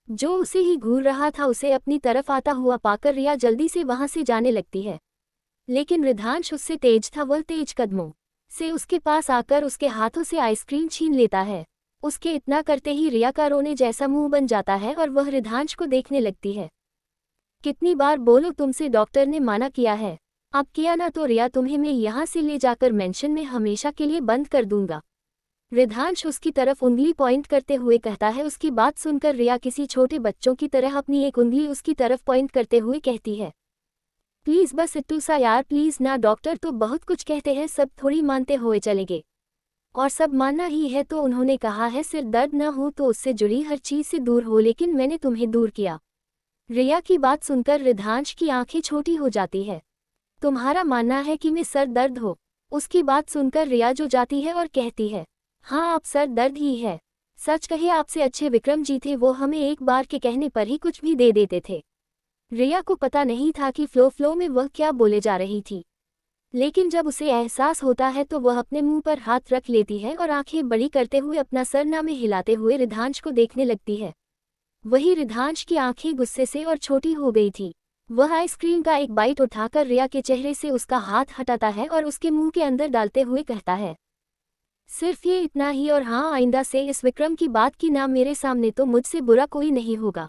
जो उसे ही घूर रहा था। उसे अपनी तरफ आता हुआ पाकर रिया जल्दी से वहां से जाने लगती है, लेकिन रिधांश उससे तेज था। वह तेज कदमों से उसके पास आकर उसके हाथों से आइसक्रीम छीन लेता है। उसके इतना करते ही रिया का रोने जैसा मुंह बन जाता है और वह रिधांश को देखने लगती है। कितनी बार बोलो, तुमसे डॉक्टर ने माना किया है, अब किया ना तो रिया तुम्हें मैं यहाँ से ले जाकर मेंशन में हमेशा के लिए बंद कर दूंगा। रिधांश उसकी तरफ उंगली पॉइंट करते हुए कहता है। उसकी बात सुनकर रिया किसी छोटे बच्चों की तरह अपनी एक उंगली उसकी तरफ पॉइंट करते हुए कहती है, प्लीज बस इट्टू सा यार, प्लीज ना। डॉक्टर तो बहुत कुछ कहते हैं, सब थोड़ी मानते हुए चलेंगे, और सब मानना ही है तो उन्होंने कहा है सिर दर्द न हो तो उससे जुड़ी हर चीज से दूर हो, लेकिन मैंने तुम्हें दूर किया। रिया की बात सुनकर रिधांश की आंखें छोटी हो जाती है। तुम्हारा मानना है कि मैं सर दर्द हो? उसकी बात सुनकर रिया जो जाती है और कहती है, हाँ आप सर दर्द ही है। सच कहे आपसे अच्छे विक्रम जी थे, वो हमें एक बार के कहने पर ही कुछ भी दे देते थे। रिया को पता नहीं था कि फ्लो में वह क्या बोले जा रही थी, लेकिन जब उसे एहसास होता है तो वह अपने मुंह पर हाथ रख लेती है और आंखें बड़ी करते हुए अपना सरना में हिलाते हुए रिधांश को देखने लगती है। वही रिधांश की आंखें गुस्से से और छोटी हो गई थी। वह आइसक्रीम का एक बाइट उठाकर रिया के चेहरे से उसका हाथ हटाता है और उसके मुंह के अंदर डालते हुए कहता है, सिर्फ ये इतना ही, और हाँ आइंदा से इस विक्रम की बात की ना मेरे सामने, तो मुझसे बुरा कोई नहीं होगा।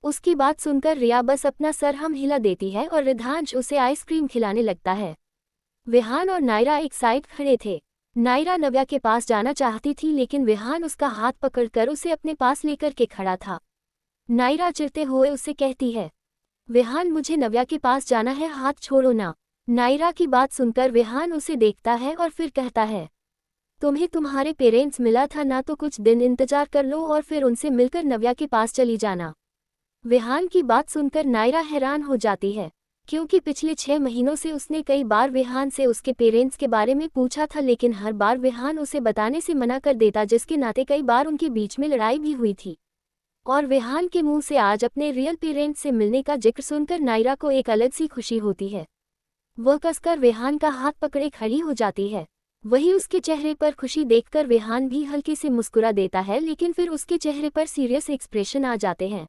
उसकी बात सुनकर रिया बस अपना सर हम हिला देती है और रिधांश उसे आइसक्रीम खिलाने लगता है। विहान और नायरा एक साइड खड़े थे। नायरा नव्या के पास जाना चाहती थी, लेकिन विहान उसका हाथ पकड़कर उसे अपने पास लेकर के खड़ा था। नायरा चिढ़ते हुए उससे कहती है, विहान मुझे नव्या के पास जाना है, हाथ छोड़ो ना। नायरा की बात सुनकर विहान उसे देखता है और फिर कहता है, तुम्हें तुम्हारे पेरेंट्स मिला था ना, तो कुछ दिन इंतजार कर लो और फिर उनसे मिलकर नव्या के पास चली जाना। विहान की बात सुनकर नायरा हैरान हो जाती है, क्योंकि पिछले 6 महीनों से उसने कई बार विहान से उसके पेरेंट्स के बारे में पूछा था, लेकिन हर बार विहान उसे बताने से मना कर देता, जिसके नाते कई बार उनके बीच में लड़ाई भी हुई थी। और विहान के मुंह से आज अपने रियल पेरेंट्स से मिलने का जिक्र सुनकर नायरा को एक अलग सी खुशी होती है। वह कसकर विहान का हाथ पकड़े खड़ी हो जाती है। वही उसके चेहरे पर खुशी देखकर विहान भी हल्के से मुस्कुरा देता है, लेकिन फिर उसके चेहरे पर सीरियस एक्सप्रेशन आ जाते हैं,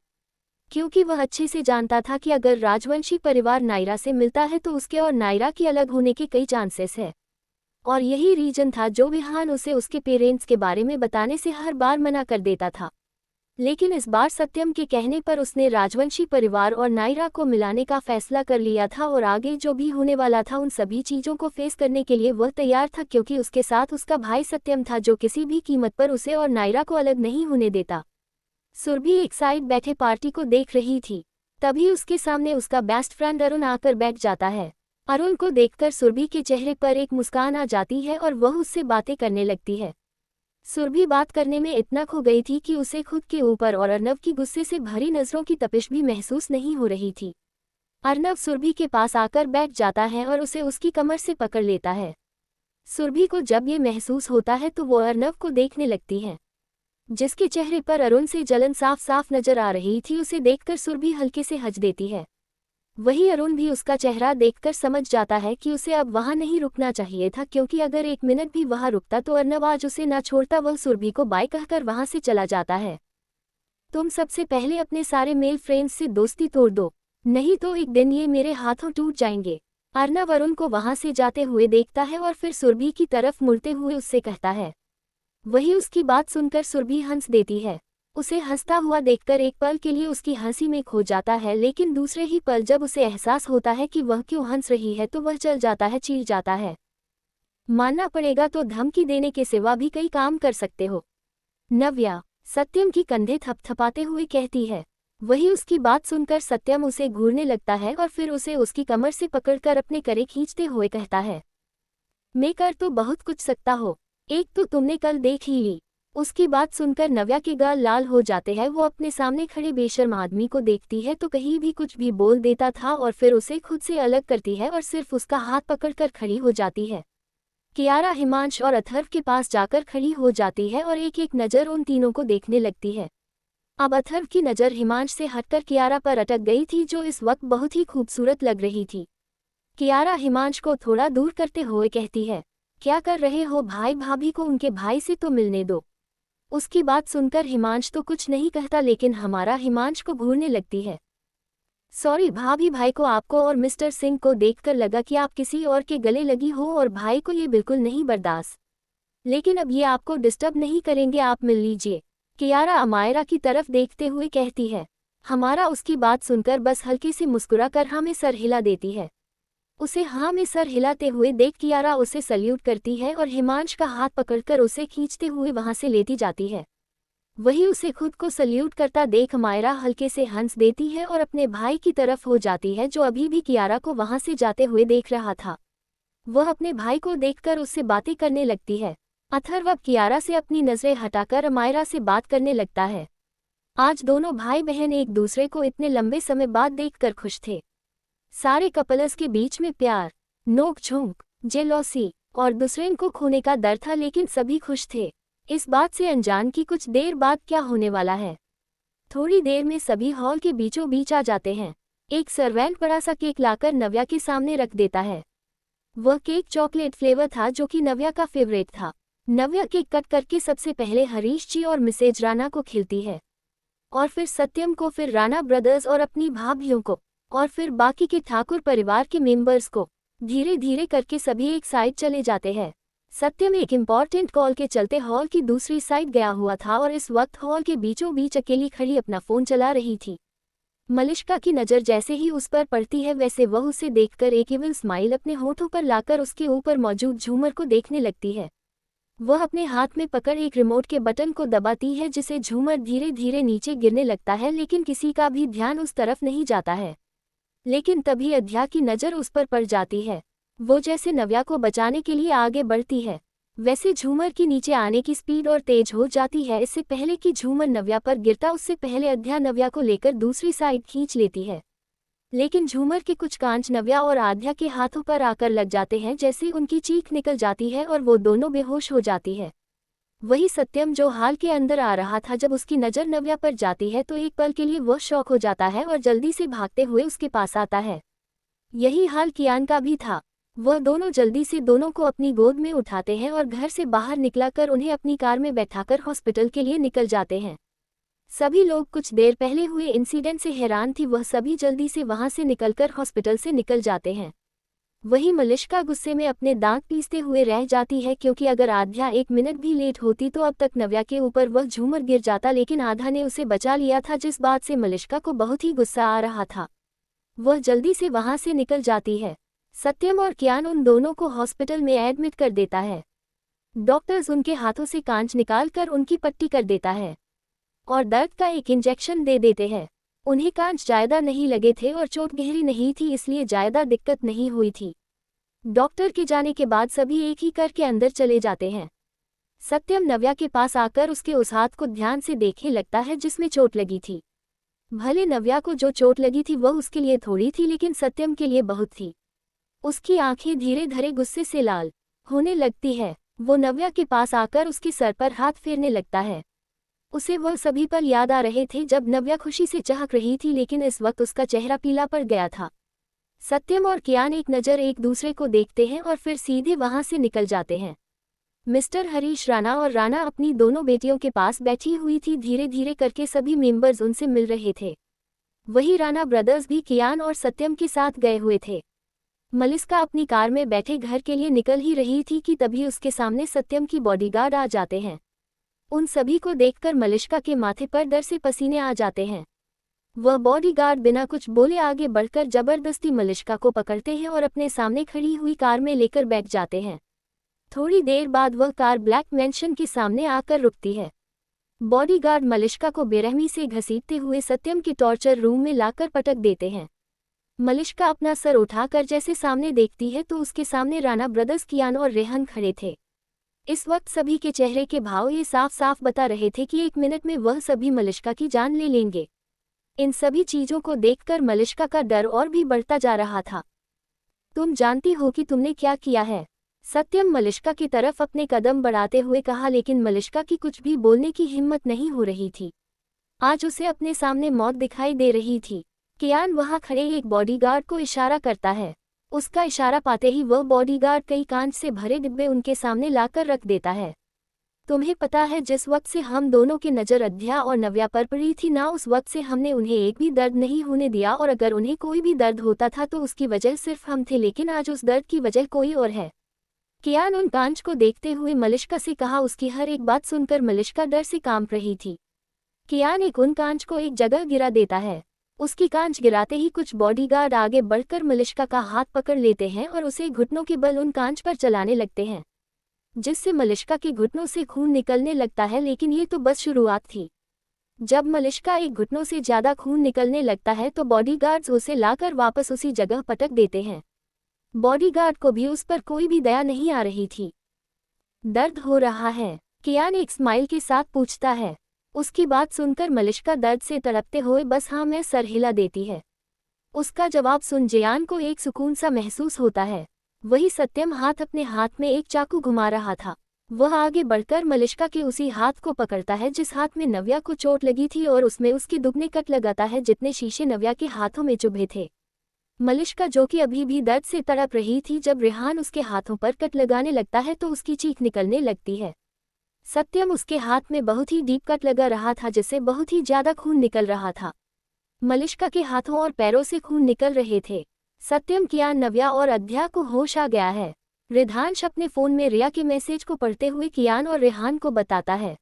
क्योंकि वह अच्छे से जानता था कि अगर राजवंशी परिवार नायरा से मिलता है तो उसके और नायरा के अलग होने के कई चांसेस है। और यही रीजन था जो विहान उसे उसके पेरेंट्स के बारे में बताने से हर बार मना कर देता था। लेकिन इस बार सत्यम के कहने पर उसने राजवंशी परिवार और नायरा को मिलाने का फैसला कर लिया था, और आगे जो भी होने वाला था उन सभी चीज़ों को फेस करने के लिए वह तैयार था, क्योंकि उसके साथ उसका भाई सत्यम था जो किसी भी कीमत पर उसे और नायरा को अलग नहीं होने देता। सुरभि एक साइड बैठे पार्टी को देख रही थी। तभी उसके सामने उसका बेस्ट फ्रेंड अरुण आकर बैठ जाता है। अरुण को देखकर सुरभि के चेहरे पर एक मुस्कान आ जाती है और वह उससे बातें करने लगती है। सुरभि बात करने में इतना खो गई थी कि उसे खुद के ऊपर और अर्नव की गुस्से से भरी नजरों की तपिश भी महसूस नहीं हो रही थी। अर्नव सुरभि के पास आकर बैठ जाता है और उसे उसकी कमर से पकड़ लेता है। सुरभि को जब ये महसूस होता है तो वो अर्नव को देखने लगती है, जिसके चेहरे पर अरुण से जलन साफ साफ नजर आ रही थी। उसे देखकर सुरभि हल्के से हंस देती है। वही अरुण भी उसका चेहरा देखकर समझ जाता है कि उसे अब वहां नहीं रुकना चाहिए था, क्योंकि अगर 1 मिनट भी वहां रुकता तो अर्नव आज उसे ना छोड़ता। वह सुरभि को बाय कहकर वहां से चला जाता है। तुम सबसे पहले अपने सारे मेल फ्रेंड्स से दोस्ती तोड़ दो, नहीं तो एक दिन ये मेरे हाथों टूट जाएंगे। अर्नव अरुण को वहां से जाते हुए देखता है और फिर सुरभि की तरफ मुड़ते हुए उससे कहता है। वही उसकी बात सुनकर सुरभि हंस देती है। उसे हंसता हुआ देखकर एक पल के लिए उसकी हंसी में खो जाता है, लेकिन दूसरे ही पल जब उसे एहसास होता है कि वह क्यों हंस रही है तो वह चल जाता है, चीर जाता है। मानना पड़ेगा तो धमकी देने के सिवा भी कई काम कर सकते हो। नव्या सत्यम की कंधे थपथपाते हुए कहती है। वही उसकी बात सुनकर सत्यम उसे घूरने लगता है और फिर उसे उसकी कमर से पकड़कर अपने करे खींचते हुए कहता है, मैं कर तो बहुत कुछ सकता हो, एक तो तुमने कल देख ही ली, उसकी बात सुनकर नव्या के गाल लाल हो जाते हैं। वो अपने सामने खड़े बेशर्म आदमी को देखती है तो कहीं भी कुछ भी बोल देता था और फिर उसे खुद से अलग करती है और सिर्फ उसका हाथ पकड़कर खड़ी हो जाती है। कियारा हिमांश और अथर्व के पास जाकर खड़ी हो जाती है और एक एक नज़र उन तीनों को देखने लगती है। अब अथर्व की नज़र हिमांश से हटकर कियारा पर अटक गई थी, जो इस वक्त बहुत ही खूबसूरत लग रही थी। कियारा हिमांश को थोड़ा दूर करते हुए कहती है, क्या कर रहे हो भाई, भाभी को उनके भाई से तो मिलने दो। उसकी बात सुनकर हिमांश तो कुछ नहीं कहता, लेकिन हमारा हिमांश को घूरने लगती है। सॉरी भाभी, भाई को आपको और मिस्टर सिंह को देखकर लगा कि आप किसी और के गले लगी हो और भाई को ये बिल्कुल नहीं बर्दाश्त। लेकिन अब ये आपको डिस्टर्ब नहीं करेंगे, आप मिल लीजिए। कियारा अमायरा की तरफ देखते हुए कहती है। हमारा उसकी बात सुनकर बस हल्के से मुस्कुरा कर हाँ में सर हिला देती है। उसे हाँ में सर हिलाते हुए देख कियारा उसे सल्यूट करती है और हिमांश का हाथ पकड़कर उसे खींचते हुए वहां से लेती जाती है। वही उसे खुद को सल्यूट करता देख अमायरा हल्के से हंस देती है और अपने भाई की तरफ हो जाती है, जो अभी भी कियारा को वहां से जाते हुए देख रहा था। वह अपने भाई को देखकर उससे बातें करने लगती है। अथर्व अब कियारा से अपनी नजरें हटाकर अमायरा से बात करने लगता है। आज दोनों भाई बहन एक दूसरे को इतने लंबे समय बाद देखकर खुश थे। सारे कपल्स के बीच में प्यार, नोक-झोंक, जेलॉसी और दूसरे को खोने का डर था, लेकिन सभी खुश थे, इस बात से अनजान कि कुछ देर बाद क्या होने वाला है। थोड़ी देर में सभी हॉल के बीचों बीच आ जाते हैं। एक सर्वेंट बड़ा सा केक लाकर नव्या के सामने रख देता है। वह केक चॉकलेट फ्लेवर था, जो कि नव्या का फेवरेट था। नव्या केक कट करके सबसे पहले हरीश जी और मिसेज राणा को खिलती है, और फिर सत्यम को, फिर राणा ब्रदर्स और अपनी भाभियों को, और फिर बाकी के ठाकुर परिवार के मेंबर्स को। धीरे धीरे करके सभी एक साइड चले जाते हैं। सत्यम एक इम्पॉर्टेंट कॉल के चलते हॉल की दूसरी साइड गया हुआ था और इस वक्त हॉल के बीचों बीच अकेली खड़ी अपना फोन चला रही थी। मलिष्का की नज़र जैसे ही उस पर पड़ती है, वैसे वह उसे देखकर एक इविल स्माइल अपने होठों पर लाकर उसके ऊपर मौजूद झूमर को देखने लगती है। वह अपने हाथ में पकड़ एक रिमोट के बटन को दबाती है, जिसे झूमर धीरे धीरे नीचे गिरने लगता है, लेकिन किसी का भी ध्यान उस तरफ नहीं जाता है। लेकिन तभी अध्या की नज़र उस पर पड़ जाती है। वो जैसे नव्या को बचाने के लिए आगे बढ़ती है, वैसे झूमर की नीचे आने की स्पीड और तेज हो जाती है। इससे पहले कि झूमर नव्या पर गिरता, उससे पहले अध्या नव्या को लेकर दूसरी साइड खींच लेती है। लेकिन झूमर के कुछ कांच नव्या और आध्या के हाथों पर आकर लग जाते हैं, जैसे उनकी चीख निकल जाती है और वो दोनों बेहोश हो जाती है। वही सत्यम, जो हाल के अंदर आ रहा था, जब उसकी नज़र नव्या पर जाती है तो एक पल के लिए वह शॉक हो जाता है और जल्दी से भागते हुए उसके पास आता है। यही हाल कियान का भी था। वह दोनों जल्दी से दोनों को अपनी गोद में उठाते हैं और घर से बाहर निकलाकर उन्हें अपनी कार में बैठाकर हॉस्पिटल के लिए निकल जाते हैं। सभी लोग कुछ देर पहले हुए इंसिडेंट से हैरान थी। वह सभी जल्दी से वहां से निकलकर हॉस्पिटल से निकल जाते हैं। वही मलिष्का गुस्से में अपने दांत पीसते हुए रह जाती है, क्योंकि अगर आध्या एक मिनट भी लेट होती तो अब तक नव्या के ऊपर वह झूमर गिर जाता, लेकिन आधा ने उसे बचा लिया था, जिस बात से मलिष्का को बहुत ही गुस्सा आ रहा था। वह जल्दी से वहां से निकल जाती है। सत्यम और कियान उन दोनों को हॉस्पिटल में एडमिट कर देता है। डॉक्टर्स उनके हाथों से कांच निकालकर उनकी पट्टी कर देता है और दर्द का एक इंजेक्शन दे देते हैं। उन्हें कांच ज्यादा नहीं लगे थे और चोट गहरी नहीं थी, इसलिए ज्यादा दिक्कत नहीं हुई थी। डॉक्टर के जाने के बाद सभी एक ही करके अंदर चले जाते हैं। सत्यम नव्या के पास आकर उसके उस हाथ को ध्यान से देखने लगता है जिसमें चोट लगी थी। भले नव्या को जो चोट लगी थी वह उसके लिए थोड़ी थी, लेकिन सत्यम के लिए बहुत थी। उसकी आंखें धीरे धीरे गुस्से से लाल होने लगती है। वो नव्या के पास आकर उसके सर पर हाथ फेरने लगता है। उसे वह सभी पल याद आ रहे थे जब नव्या खुशी से चहक रही थी, लेकिन इस वक्त उसका चेहरा पीला पड़ गया था। सत्यम और कियान एक नज़र एक दूसरे को देखते हैं और फिर सीधे वहां से निकल जाते हैं। मिस्टर हरीश राणा और राणा अपनी दोनों बेटियों के पास बैठी हुई थी। धीरे धीरे करके सभी मेंबर्स उनसे मिल रहे थे। वही राणा ब्रदर्स भी कियान और सत्यम के साथ गए हुए थे। मलिष्का अपनी कार में बैठे घर के लिए निकल ही रही थी कि तभी उसके सामने सत्यम की बॉडीगार्ड आ जाते हैं। उन सभी को देखकर मलिष्का के माथे पर डर से पसीने आ जाते हैं। वह बॉडीगार्ड बिना कुछ बोले आगे बढ़कर जबरदस्ती मलिष्का को पकड़ते हैं और अपने सामने खड़ी हुई कार में लेकर बैठ जाते हैं। थोड़ी देर बाद वह कार ब्लैक मैंशन के सामने आकर रुकती है। बॉडीगार्ड मलिष्का को बेरहमी से घसीटते हुए सत्यम के टॉर्चर रूम में लाकर पटक देते हैं। मलिष्का अपना सर उठाकर जैसे सामने देखती है तो उसके सामने राणा ब्रदर्स कियान और रेहन खड़े थे। इस वक्त सभी के चेहरे के भाव ये साफ साफ बता रहे थे कि 1 मिनट में वह सभी मलिष्का की जान ले लेंगे। इन सभी चीजों को देखकर मलिष्का का डर और भी बढ़ता जा रहा था। तुम जानती हो कि तुमने क्या किया है? सत्यम मलिष्का की तरफ अपने कदम बढ़ाते हुए कहा, लेकिन मलिष्का की कुछ भी बोलने की हिम्मत नहीं हो रही थी। आज उसे अपने सामने मौत दिखाई दे रही थी। कियान वहां खड़े एक बॉडीगार्ड को इशारा करता है। उसका इशारा पाते ही वह बॉडीगार्ड कई कांच से भरे डिब्बे उनके सामने लाकर रख देता है। तुम्हें पता है, जिस वक्त से हम दोनों की नज़र अध्या और नव्या पर पड़ी थी ना, उस वक्त से हमने उन्हें एक भी दर्द नहीं होने दिया, और अगर उन्हें कोई भी दर्द होता था तो उसकी वजह सिर्फ हम थे, लेकिन आज उस दर्द की वजह कोई और है। कियान उन कांच को देखते हुए मलिष्का से कहा। उसकी हर एक बात सुनकर मलिष्का डर से कांप रही थी। कियान उन कांच को एक जगह गिरा देता है। उसकी कांच गिराते ही कुछ बॉडीगार्ड आगे बढ़कर मलिष्का का हाथ पकड़ लेते हैं और उसे घुटनों के बल उन कांच पर चलाने लगते हैं, जिससे मलिष्का के घुटनों से खून निकलने लगता है। लेकिन ये तो बस शुरुआत थी। जब मलिष्का एक घुटनों से ज्यादा खून निकलने लगता है तो बॉडीगार्ड्स उसे लाकर वापस उसी जगह पटक देते हैं। बॉडीगार्ड को भी उस पर कोई भी दया नहीं आ रही थी। दर्द हो रहा है? कियान एक स्माइल के साथ पूछता है। उसकी बात सुनकर मलिष्का दर्द से तड़पते हुए बस हाँ में सर हिला देती है। उसका जवाब सुन जियान को एक सुकून सा महसूस होता है। वही सत्यम अपने हाथ में एक चाकू घुमा रहा था। वह आगे बढ़कर मलिष्का के उसी हाथ को पकड़ता है जिस हाथ में नव्या को चोट लगी थी, और उसमें उसके दुगने कट लगाता है जितने शीशे नव्या के हाथों में चुभे थे। मलिष्का, जो कि अभी भी दर्द से तड़प रही थी, जब रेहान उसके हाथों पर कट लगाने लगता है तो उसकी चीख निकलने लगती है। सत्यम उसके हाथ में बहुत ही डीप कट लगा रहा था, जिससे बहुत ही ज्यादा खून निकल रहा था। मलिष्का के हाथों और पैरों से खून निकल रहे थे। सत्यम, कियान, नव्या और अध्या को होश आ गया है। रिधांश अपने फोन में रिया के मैसेज को पढ़ते हुए कियान और रेहान को बताता है।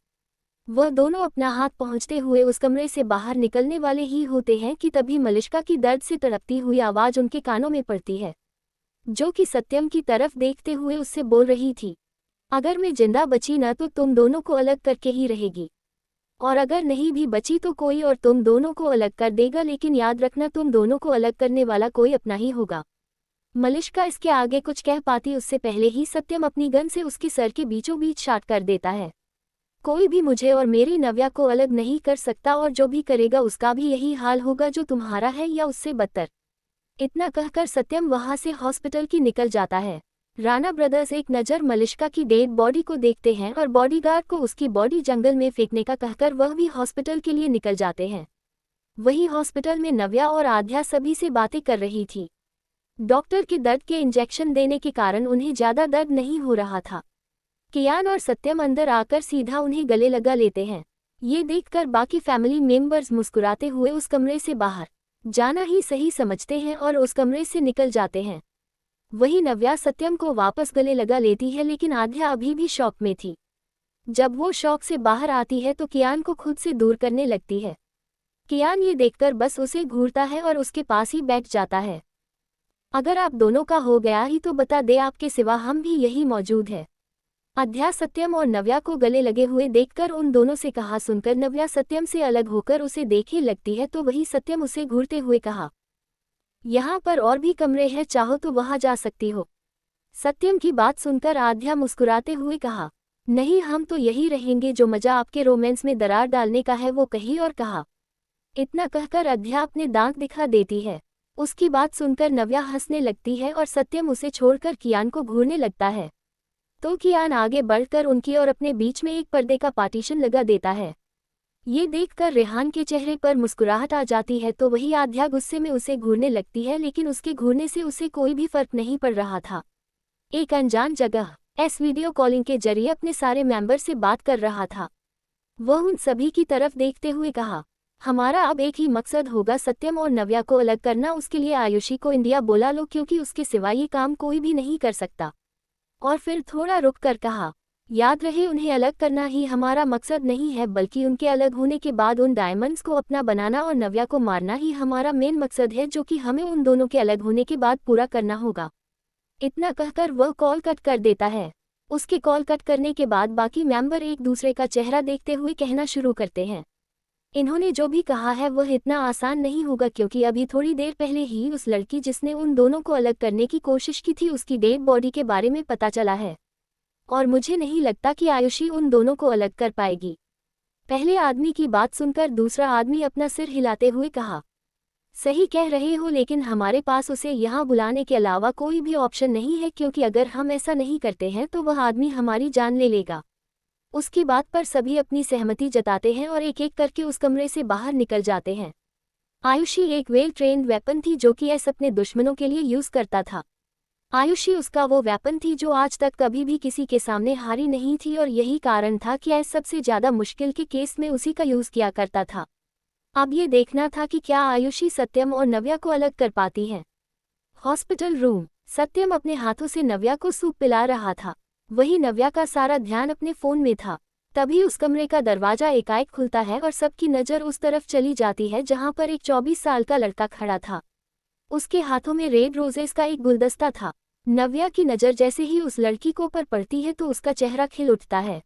वह दोनों अपना हाथ पहुंचते हुए उस कमरे से बाहर निकलने वाले ही होते हैं कि तभी मलिष्का की दर्द से तड़पती हुई आवाज उनके कानों में पड़ती है, जो कि सत्यम की तरफ देखते हुए उससे बोल रही थी, अगर मैं जिंदा बची न तो तुम दोनों को अलग करके ही रहेगी, और अगर नहीं भी बची तो कोई और तुम दोनों को अलग कर देगा, लेकिन याद रखना तुम दोनों को अलग करने वाला कोई अपना ही होगा। मलिष्का इसके आगे कुछ कह पाती उससे पहले ही सत्यम अपनी गन से उसके सर के बीचों बीच शॉट कर देता है। कोई भी मुझे और मेरी नव्या को अलग नहीं कर सकता, और जो भी करेगा उसका भी यही हाल होगा जो तुम्हारा है या उससे बदतर। इतना कहकर सत्यम वहां से हॉस्पिटल की निकल जाता है। राणा ब्रदर्स एक नज़र मलिष्का की डेड बॉडी को देखते हैं और बॉडीगार्ड को उसकी बॉडी जंगल में फेंकने का कहकर वह भी हॉस्पिटल के लिए निकल जाते हैं। वही हॉस्पिटल में नव्या और आध्या सभी से बातें कर रही थी। डॉक्टर के दर्द के इंजेक्शन देने के कारण उन्हें ज्यादा दर्द नहीं हो रहा था। कियान और सत्यम अंदर आकर सीधा उन्हें गले लगा लेते हैं। ये देखकर बाकी फैमिली मेंबर्स मुस्कुराते हुए उस कमरे से बाहर जाना ही सही समझते हैं और उस कमरे से निकल जाते हैं। वही नव्या सत्यम को वापस गले लगा लेती है, लेकिन आध्या अभी भी शॉक में थी। जब वो शॉक से बाहर आती है तो कियान को खुद से दूर करने लगती है। कियान ये देखकर बस उसे घूरता है और उसके पास ही बैठ जाता है। अगर आप दोनों का हो गया ही तो बता दे, आपके सिवा हम भी यही मौजूद है। आध्या सत्यम और नव्या को गले लगे हुए देखकर उन दोनों से कहा सुनकर नव्या सत्यम से अलग होकर उसे देखने लगती है, तो वही सत्यम उसे घूरते हुए कहा, यहाँ पर और भी कमरे हैं, चाहो तो वहां जा सकती हो। सत्यम की बात सुनकर आध्या मुस्कुराते हुए कहा, नहीं, हम तो यही रहेंगे, जो मजा आपके रोमांस में दरार डालने का है वो कही और कहा। इतना कहकर आध्या अपने दांत दिखा देती है। उसकी बात सुनकर नव्या हंसने लगती है और सत्यम उसे छोड़कर कियान को घूरने लगता है, तो कियान आगे बढ़कर उनकी और अपने बीच में एक पर्दे का पार्टीशन लगा देता है। ये देखकर रेहान के चेहरे पर मुस्कुराहट आ जाती है, तो वही आध्या गुस्से में उसे घूरने लगती है, लेकिन उसके घूरने से उसे कोई भी फर्क नहीं पड़ रहा था। एक अनजान जगह एस वीडियो कॉलिंग के जरिए अपने सारे मेंबर से बात कर रहा था। वह उन सभी की तरफ देखते हुए कहा, हमारा अब एक ही मकसद होगा, सत्यम और नव्या को अलग करना। उसके लिए आयुषी को इंडिया बुला लो, क्योंकि उसके सिवा ये काम कोई भी नहीं कर सकता। और फिर थोड़ा रुक कर कहा, याद रहे, उन्हें अलग करना ही हमारा मकसद नहीं है, बल्कि उनके अलग होने के बाद उन डायमंड्स को अपना बनाना और नव्या को मारना ही हमारा मेन मकसद है, जो कि हमें उन दोनों के अलग होने के बाद पूरा करना होगा। इतना कहकर वह कॉल कट कर देता है। उसके कॉल कट करने के बाद बाकी मेंबर एक दूसरे का चेहरा देखते हुए कहना शुरू करते हैं, इन्होंने जो भी कहा है वह इतना आसान नहीं होगा, क्योंकि अभी थोड़ी देर पहले ही उस लड़की जिसने उन दोनों को अलग करने की कोशिश की थी, उसकी डेड बॉडी के बारे में पता चला है। और मुझे नहीं लगता कि आयुषी उन दोनों को अलग कर पाएगी। पहले आदमी की बात सुनकर दूसरा आदमी अपना सिर हिलाते हुए कहा, सही कह रहे हो, लेकिन हमारे पास उसे यहाँ बुलाने के अलावा कोई भी ऑप्शन नहीं है, क्योंकि अगर हम ऐसा नहीं करते हैं तो वह आदमी हमारी जान ले लेगा। उसकी बात पर सभी अपनी सहमति जताते हैं और एक एक करके उस कमरे से बाहर निकल जाते हैं। आयुषी एक वेल ट्रेन्ड वेपन थी जो कि एस अपने दुश्मनों के लिए यूज करता था। आयुषी उसका वो वेपन थी जो आज तक कभी भी किसी के सामने हारी नहीं थी, और यही कारण था कि एस सबसे ज्यादा मुश्किल के केस में उसी का यूज किया करता था। अब ये देखना था कि क्या आयुषी सत्यम और नव्या को अलग कर पाती है। Hospital room. सत्यम अपने हाथों से नव्या को सूप पिला रहा था। वही नव्या का सारा ध्यान अपने फोन में था। तभी उस कमरे का दरवाजा एकाएक खुलता है और सबकी नज़र उस तरफ चली जाती है जहां पर एक 24 साल का लड़का खड़ा था। उसके हाथों में रेड रोजेस का एक गुलदस्ता था। नव्या की नज़र जैसे ही उस लड़की को पर पड़ती है तो उसका चेहरा खिल उठता है।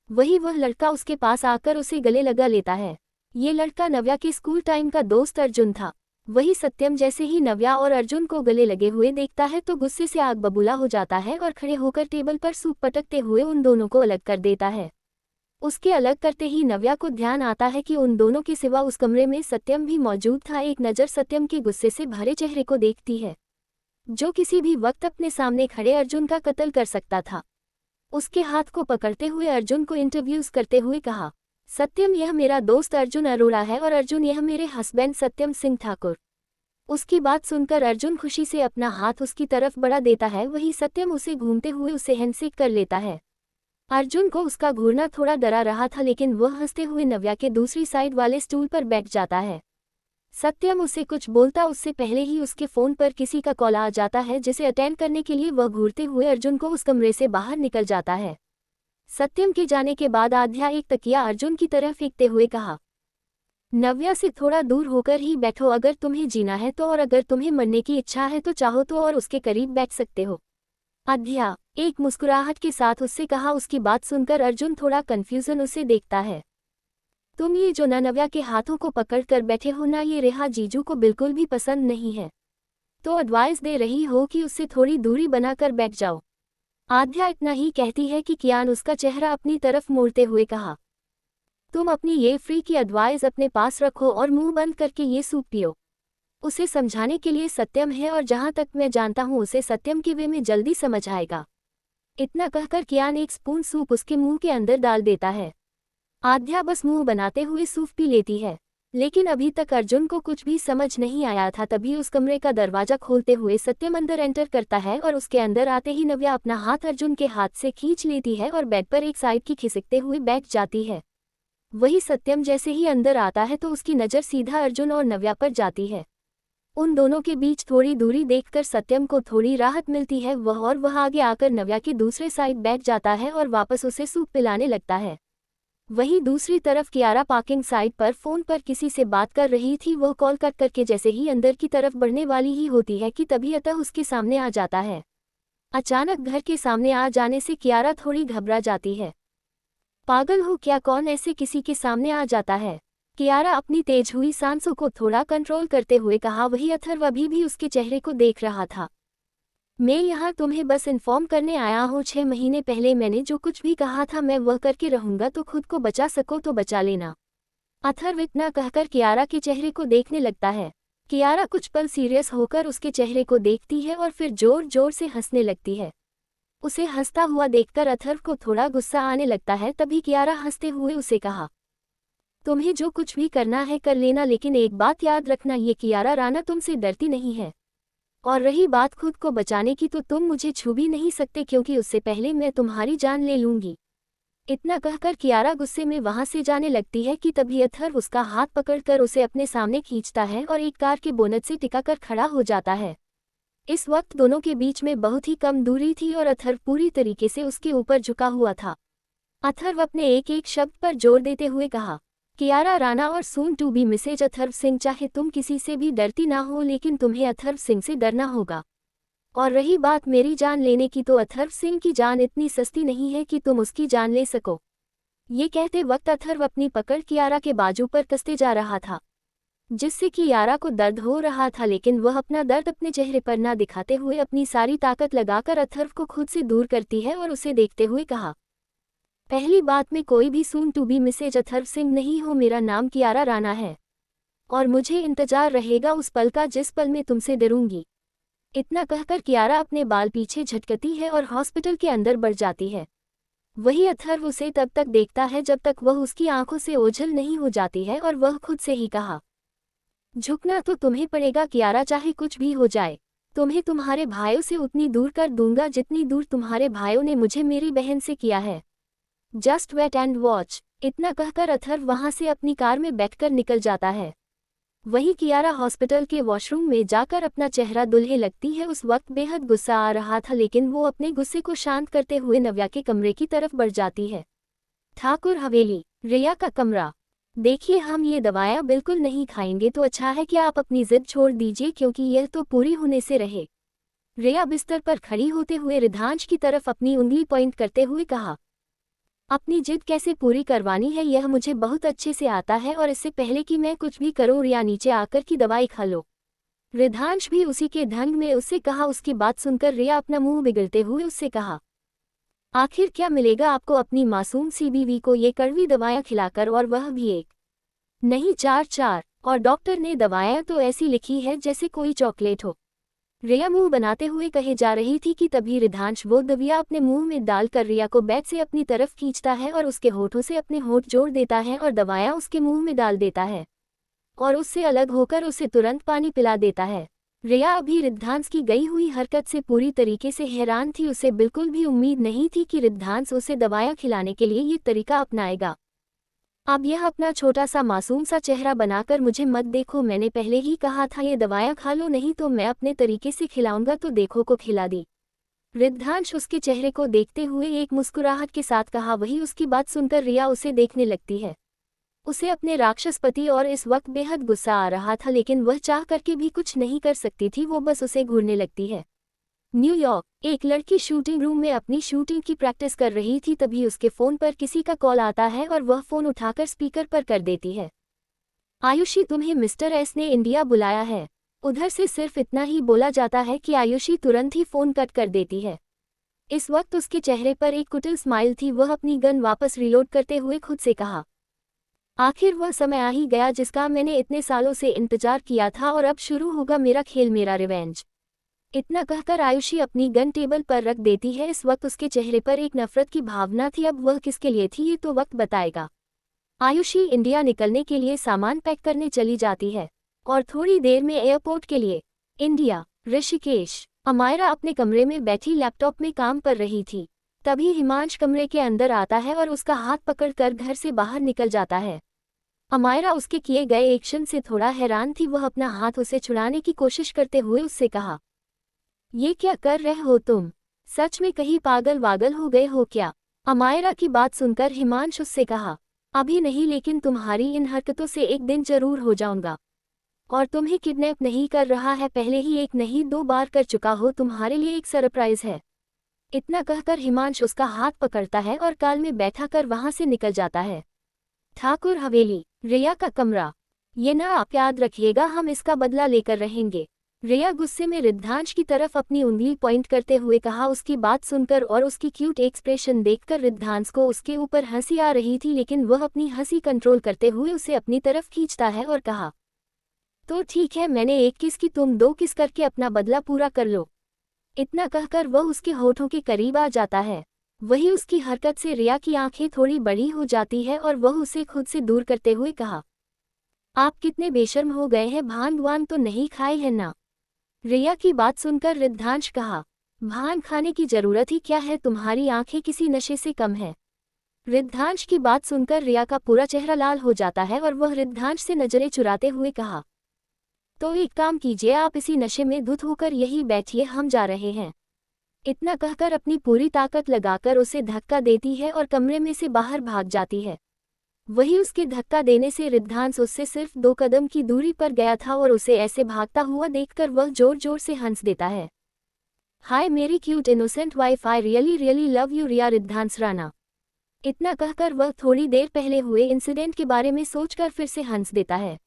वही वह लड़का उसके पास आकर उसे गले लगा लेता है। ये लड़का नव्या के स्कूल टाइम का दोस्त अर्जुन था। वही सत्यम जैसे ही नव्या और अर्जुन को गले लगे हुए देखता है तो गुस्से से आग बबूला हो जाता है और खड़े होकर टेबल पर सूप पटकते हुए उन दोनों को अलग कर देता है। उसके अलग करते ही नव्या को ध्यान आता है कि उन दोनों के सिवा उस कमरे में सत्यम भी मौजूद था। एक नज़र सत्यम के गुस्से से भरे चेहरे को देखती है, जो किसी भी वक्त अपने सामने खड़े अर्जुन का कत्ल कर सकता था। उसके हाथ को पकड़ते हुए अर्जुन को इंटरव्यूज करते हुए कहा, सत्यम यह मेरा दोस्त अर्जुन अरोड़ा है और अर्जुन यह मेरे हस्बैंड सत्यम सिंह ठाकुर। उसकी बात सुनकर अर्जुन खुशी से अपना हाथ उसकी तरफ बढ़ा देता है। वही सत्यम उसे घूमते हुए उसे हैंडशेक कर लेता है। अर्जुन को उसका घूरना थोड़ा डरा रहा था, लेकिन वह हंसते हुए नव्या के दूसरी साइड वाले स्टूल पर बैठ जाता है। सत्यम उसे कुछ बोलता उससे पहले ही उसके फ़ोन पर किसी का कॉल आ जाता है, जिसे अटेंड करने के लिए वह घूरते हुए अर्जुन को उस कमरे से बाहर निकल जाता है। सत्यम के जाने के बाद आध्या एक तकिया अर्जुन की तरफ फेंकते हुए कहा, नव्या से थोड़ा दूर होकर ही बैठो, अगर तुम्हें जीना है तो, और अगर तुम्हें मरने की इच्छा है तो चाहो तो और उसके करीब बैठ सकते हो। आध्या एक मुस्कुराहट के साथ उससे कहा। उसकी बात सुनकर अर्जुन थोड़ा कंफ्यूजन उसे देखता है। तुम ये जो नव्या के हाथों को पकड़ कर बैठे हो ना, ये रेहा जीजू को बिल्कुल भी पसंद नहीं है, तो एडवाइस दे रही हो कि उससे थोड़ी दूरी बनाकर बैठ जाओ। आध्या इतना ही कहती है कि कियान उसका चेहरा अपनी तरफ मोड़ते हुए कहा, तुम अपनी ये फ्री की एडवाइस अपने पास रखो और मुंह बंद करके ये सूप पियो। उसे समझाने के लिए सत्यम है और जहां तक मैं जानता हूं उसे सत्यम के वे में जल्दी समझ आएगा। इतना कहकर कियान एक स्पून सूप उसके मुंह के अंदर डाल देता है। आध्या बस मुंह बनाते हुए सूप पी लेती है, लेकिन अभी तक अर्जुन को कुछ भी समझ नहीं आया था। तभी उस कमरे का दरवाजा खोलते हुए सत्यम अंदर एंटर करता है और उसके अंदर आते ही नव्या अपना हाथ अर्जुन के हाथ से खींच लेती है और बेड पर एक साइड की खिसकते हुए बैठ जाती है। वही सत्यम जैसे ही अंदर आता है तो उसकी नज़र सीधा अर्जुन और नव्या पर जाती है। उन दोनों के बीच थोड़ी दूरी देखकर सत्यम को थोड़ी राहत मिलती है। वह आगे आकर नव्या के दूसरे साइड बैठ जाता है और वापस उसे सूप पिलाने लगता है। वहीं दूसरी तरफ कियारा पार्किंग साइड पर फोन पर किसी से बात कर रही थी। वह कॉल कट करके जैसे ही अंदर की तरफ बढ़ने वाली ही होती है कि तभी अतः उसके सामने आ जाता है। अचानक घर के सामने आ जाने से कियारा थोड़ी घबरा जाती है। पागल हो क्या, कौन ऐसे किसी के सामने आ जाता है? कियारा अपनी तेज हुई सांसों को थोड़ा कंट्रोल करते हुए कहा। वही अथर्व अभी भी उसके चेहरे को देख रहा था। मैं यहाँ तुम्हें बस इन्फॉर्म करने आया हूँ, 6 महीने पहले मैंने जो कुछ भी कहा था मैं वह करके रहूंगा, तो खुद को बचा सको तो बचा लेना। अथर्व इतना कहकर कियारा के चेहरे को देखने लगता है। कियारा कुछ पल सीरियस होकर उसके चेहरे को देखती है और फिर जोर जोर से हंसने लगती है। उसे हंसता हुआ देखकर अथर्व को थोड़ा गुस्सा आने लगता है। तभी कियारा हंसते हुए उसे कहा, तुम्हें जो कुछ भी करना है कर लेना, लेकिन एक बात याद रखना, ये कियारा राणा तुमसे डरती नहीं है, और रही बात खुद को बचाने की तो तुम मुझे छू भी नहीं सकते, क्योंकि उससे पहले मैं तुम्हारी जान ले लूंगी। इतना कहकर कियारा गुस्से में वहां से जाने लगती है कि तभी अथर्व उसका हाथ पकड़कर उसे अपने सामने खींचता है और एक कार के बोनट से टिकाकर खड़ा हो जाता है। इस वक्त दोनों के बीच में बहुत ही कम दूरी थी और अथर्व पूरी तरीके से उसके ऊपर झुका हुआ था। अथर्व अपने एक एक शब्द पर जोर देते हुए कहा, कियारा राणा और soon to be Mrs Atharva Singh, चाहे तुम किसी से भी डरती ना हो, लेकिन तुम्हें अथर्व सिंह से डरना होगा। और रही बात मेरी जान लेने की, तो अथर्व सिंह की जान इतनी सस्ती नहीं है कि तुम उसकी जान ले सको। ये कहते वक्त अथर्व अपनी पकड़ कियारा के बाजू पर कसते जा रहा था। जिससे कि यारा को दर्द हो रहा था, लेकिन वह अपना दर्द अपने चेहरे पर ना दिखाते हुए अपनी सारी ताकत लगाकर अथर्व को खुद से दूर करती है और उसे देखते हुए कहा, पहली बात में कोई भी soon to be Mrs Atharva Singh नहीं हो, मेरा नाम कियारा राणा है और मुझे इंतजार रहेगा उस पल का जिस पल में तुमसे डरूंगी। इतना कहकर कियारा अपने बाल पीछे झटकती है और हॉस्पिटल के अंदर बढ़ जाती है। वही अथर्व उसे तब तक देखता है जब तक वह उसकी आंखों से ओझल नहीं हो जाती है और वह खुद से ही कहा, झुकना तो तुम्हें पड़ेगा कियारा, चाहे कुछ भी हो जाए। तुम्हें तुम्हारे भाइयों से उतनी दूर कर दूंगा जितनी दूर तुम्हारे भाइयों ने मुझे मेरी बहन से किया है। Just wait and watch. इतना कहकर अथर्व वहां से अपनी कार में बैठकर निकल जाता है। वहीं कियारा हॉस्पिटल के वॉशरूम में जाकर अपना चेहरा धुलने लगती है। उस वक्त बेहद गुस्सा आ रहा था, लेकिन वो अपने गुस्से को शांत करते हुए नव्या के कमरे की तरफ बढ़ जाती है। ठाकुर हवेली, रिया का कमरा। देखिए, हम ये दवाएं बिल्कुल नहीं खाएंगे तो अच्छा है कि आप अपनी जिद छोड़ दीजिए, क्योंकि यह तो पूरी होने से रहे। रिया बिस्तर पर खड़ी होते हुए रिद्धांश की तरफ अपनी उंगली पॉइंट करते हुए कहा, अपनी जिद कैसे पूरी करवानी है यह मुझे बहुत अच्छे से आता है, और इससे पहले कि मैं कुछ भी करूं रिया नीचे आकर की दवाई खा लो। रिद्धांश भी उसी के ढंग में उससे कहा। उसकी बात सुनकर रिया अपना मुंह बिगड़ते हुए उससे कहा, आखिर क्या मिलेगा आपको अपनी मासूम सी बीवी को ये कड़वी दवाएं खिलाकर, और वह भी एक नहीं चार। और डॉक्टर ने दवाएं तो ऐसी लिखी है जैसे कोई चॉकलेट हो। रिया मुंह बनाते हुए कहे जा रही थी कि तभी रिद्धांश वो दवाइयां अपने मुंह में डालकर रिया को बेड से अपनी तरफ खींचता है और उसके होठों से अपने होठ जोड़ देता है और दवाएं उसके मुंह में डाल देता है और उससे अलग होकर उसे तुरंत पानी पिला देता है। रिया अभी रिद्धांश की गई हुई हरकत से पूरी तरीके से हैरान थी। उसे बिल्कुल भी उम्मीद नहीं थी कि रिद्धांश उसे दवाएं खिलाने के लिए ये तरीका अपनाएगा। अब यह अपना छोटा सा मासूम सा चेहरा बनाकर मुझे मत देखो, मैंने पहले ही कहा था ये दवाएं खा लो, नहीं तो मैं अपने तरीके से खिलाऊंगा, तो देखो को खिला दी। रिद्धांश उसके चेहरे को देखते हुए एक मुस्कुराहट के साथ कहा। वही उसकी बात सुनकर रिया उसे देखने लगती है। उसे अपने राक्षस पति और इस वक्त बेहद गुस्सा आ रहा था, लेकिन वह चाह करके भी कुछ नहीं कर सकती थी। वो बस उसे घूरने लगती है। न्यूयॉर्क, एक लड़की शूटिंग रूम में अपनी शूटिंग की प्रैक्टिस कर रही थी। तभी उसके फोन पर किसी का कॉल आता है और वह फोन उठाकर स्पीकर पर कर देती है। आयुषी, तुम्हें मिस्टर एस ने इंडिया बुलाया है। उधर से सिर्फ इतना ही बोला जाता है कि आयुषी तुरंत ही फोन कट कर देती है। इस वक्त उसके चेहरे पर एक कुटिल स्माइल थी। वह अपनी गन वापस रिलोड करते हुए खुद से कहा, आखिर वह समय आ ही गया जिसका मैंने इतने सालों से इंतजार किया था, और अब शुरू होगा मेरा खेल, मेरा रिवेंज। इतना कहकर आयुषी अपनी गन टेबल पर रख देती है। इस वक्त उसके चेहरे पर एक नफरत की भावना थी। अब वह किसके लिए थी ये तो वक्त बताएगा। आयुषी इंडिया निकलने के लिए सामान पैक करने चली जाती है और थोड़ी देर में एयरपोर्ट के लिए इंडिया। ऋषिकेश, अमायरा अपने कमरे में बैठी लैपटॉप में काम कर रही थी। तभी हिमांश कमरे के अंदर आता है और उसका हाथ पकड़कर घर से बाहर निकल जाता है। अमायरा उसके किए गए एक्शन से थोड़ा हैरान थी। वह अपना हाथ उसे छुड़ाने की कोशिश करते हुए उससे कहा, ये क्या कर रहे हो तुम? सच में कहीं पागल वागल हो गए हो क्या? अमायरा की बात सुनकर हिमांश उससे कहा, अभी नहीं, लेकिन तुम्हारी इन हरकतों से एक दिन जरूर हो जाऊंगा। और तुम्हें किडनैप नहीं कर रहा है, पहले ही एक नहीं 2 बार कर चुका हो। तुम्हारे लिए एक सरप्राइज है। इतना कहकर हिमांश उसका हाथ पकड़ता है और कार में बैठा कर वहां से निकल जाता है। ठाकुर हवेली, रिया का कमरा। ये ना आप याद रखिएगा, हम इसका बदला लेकर रहेंगे। रिया गुस्से में रिद्धांश की तरफ अपनी उंगली पॉइंट करते हुए कहा। उसकी बात सुनकर और उसकी क्यूट एक्सप्रेशन देखकर रिद्धांश को उसके ऊपर हंसी आ रही थी, लेकिन वह अपनी हंसी कंट्रोल करते हुए उसे अपनी तरफ खींचता है और कहा, तो ठीक है, मैंने 1 किस की, तुम 2 किस करके अपना बदला पूरा कर लो। इतना कहकर वह उसके होठों के करीब आ जाता है। वही उसकी हरकत से रिया की आंखें थोड़ी बड़ी हो जाती है और वह उसे खुद से दूर करते हुए कहा, आप कितने बेशर्म हो गए हैं, भांग वान तो नहीं खाए हैं ना? रिया की बात सुनकर रिद्धांश कहा, भांग खाने की जरूरत ही क्या है, तुम्हारी आंखें किसी नशे से कम है। रिद्धांश की बात सुनकर रिया का पूरा चेहरा लाल हो जाता है और वह रिद्धांश से नजरें चुराते हुए कहा, तो एक काम कीजिए, आप इसी नशे में धुत होकर यही बैठिए, हम जा रहे हैं। इतना कहकर अपनी पूरी ताकत लगाकर उसे धक्का देती है और कमरे में से बाहर भाग जाती है। वही उसके धक्का देने से रिद्धांश उससे सिर्फ 2 कदम की दूरी पर गया था और उसे ऐसे भागता हुआ देखकर वह जोर जोर से हंस देता है। हाय मेरी cute innocent wife, I really really love you Riya, Riddhansh Rana. इतना कहकर वह थोड़ी देर पहले हुए इंसिडेंट के बारे में सोचकर फिर से हंस देता है।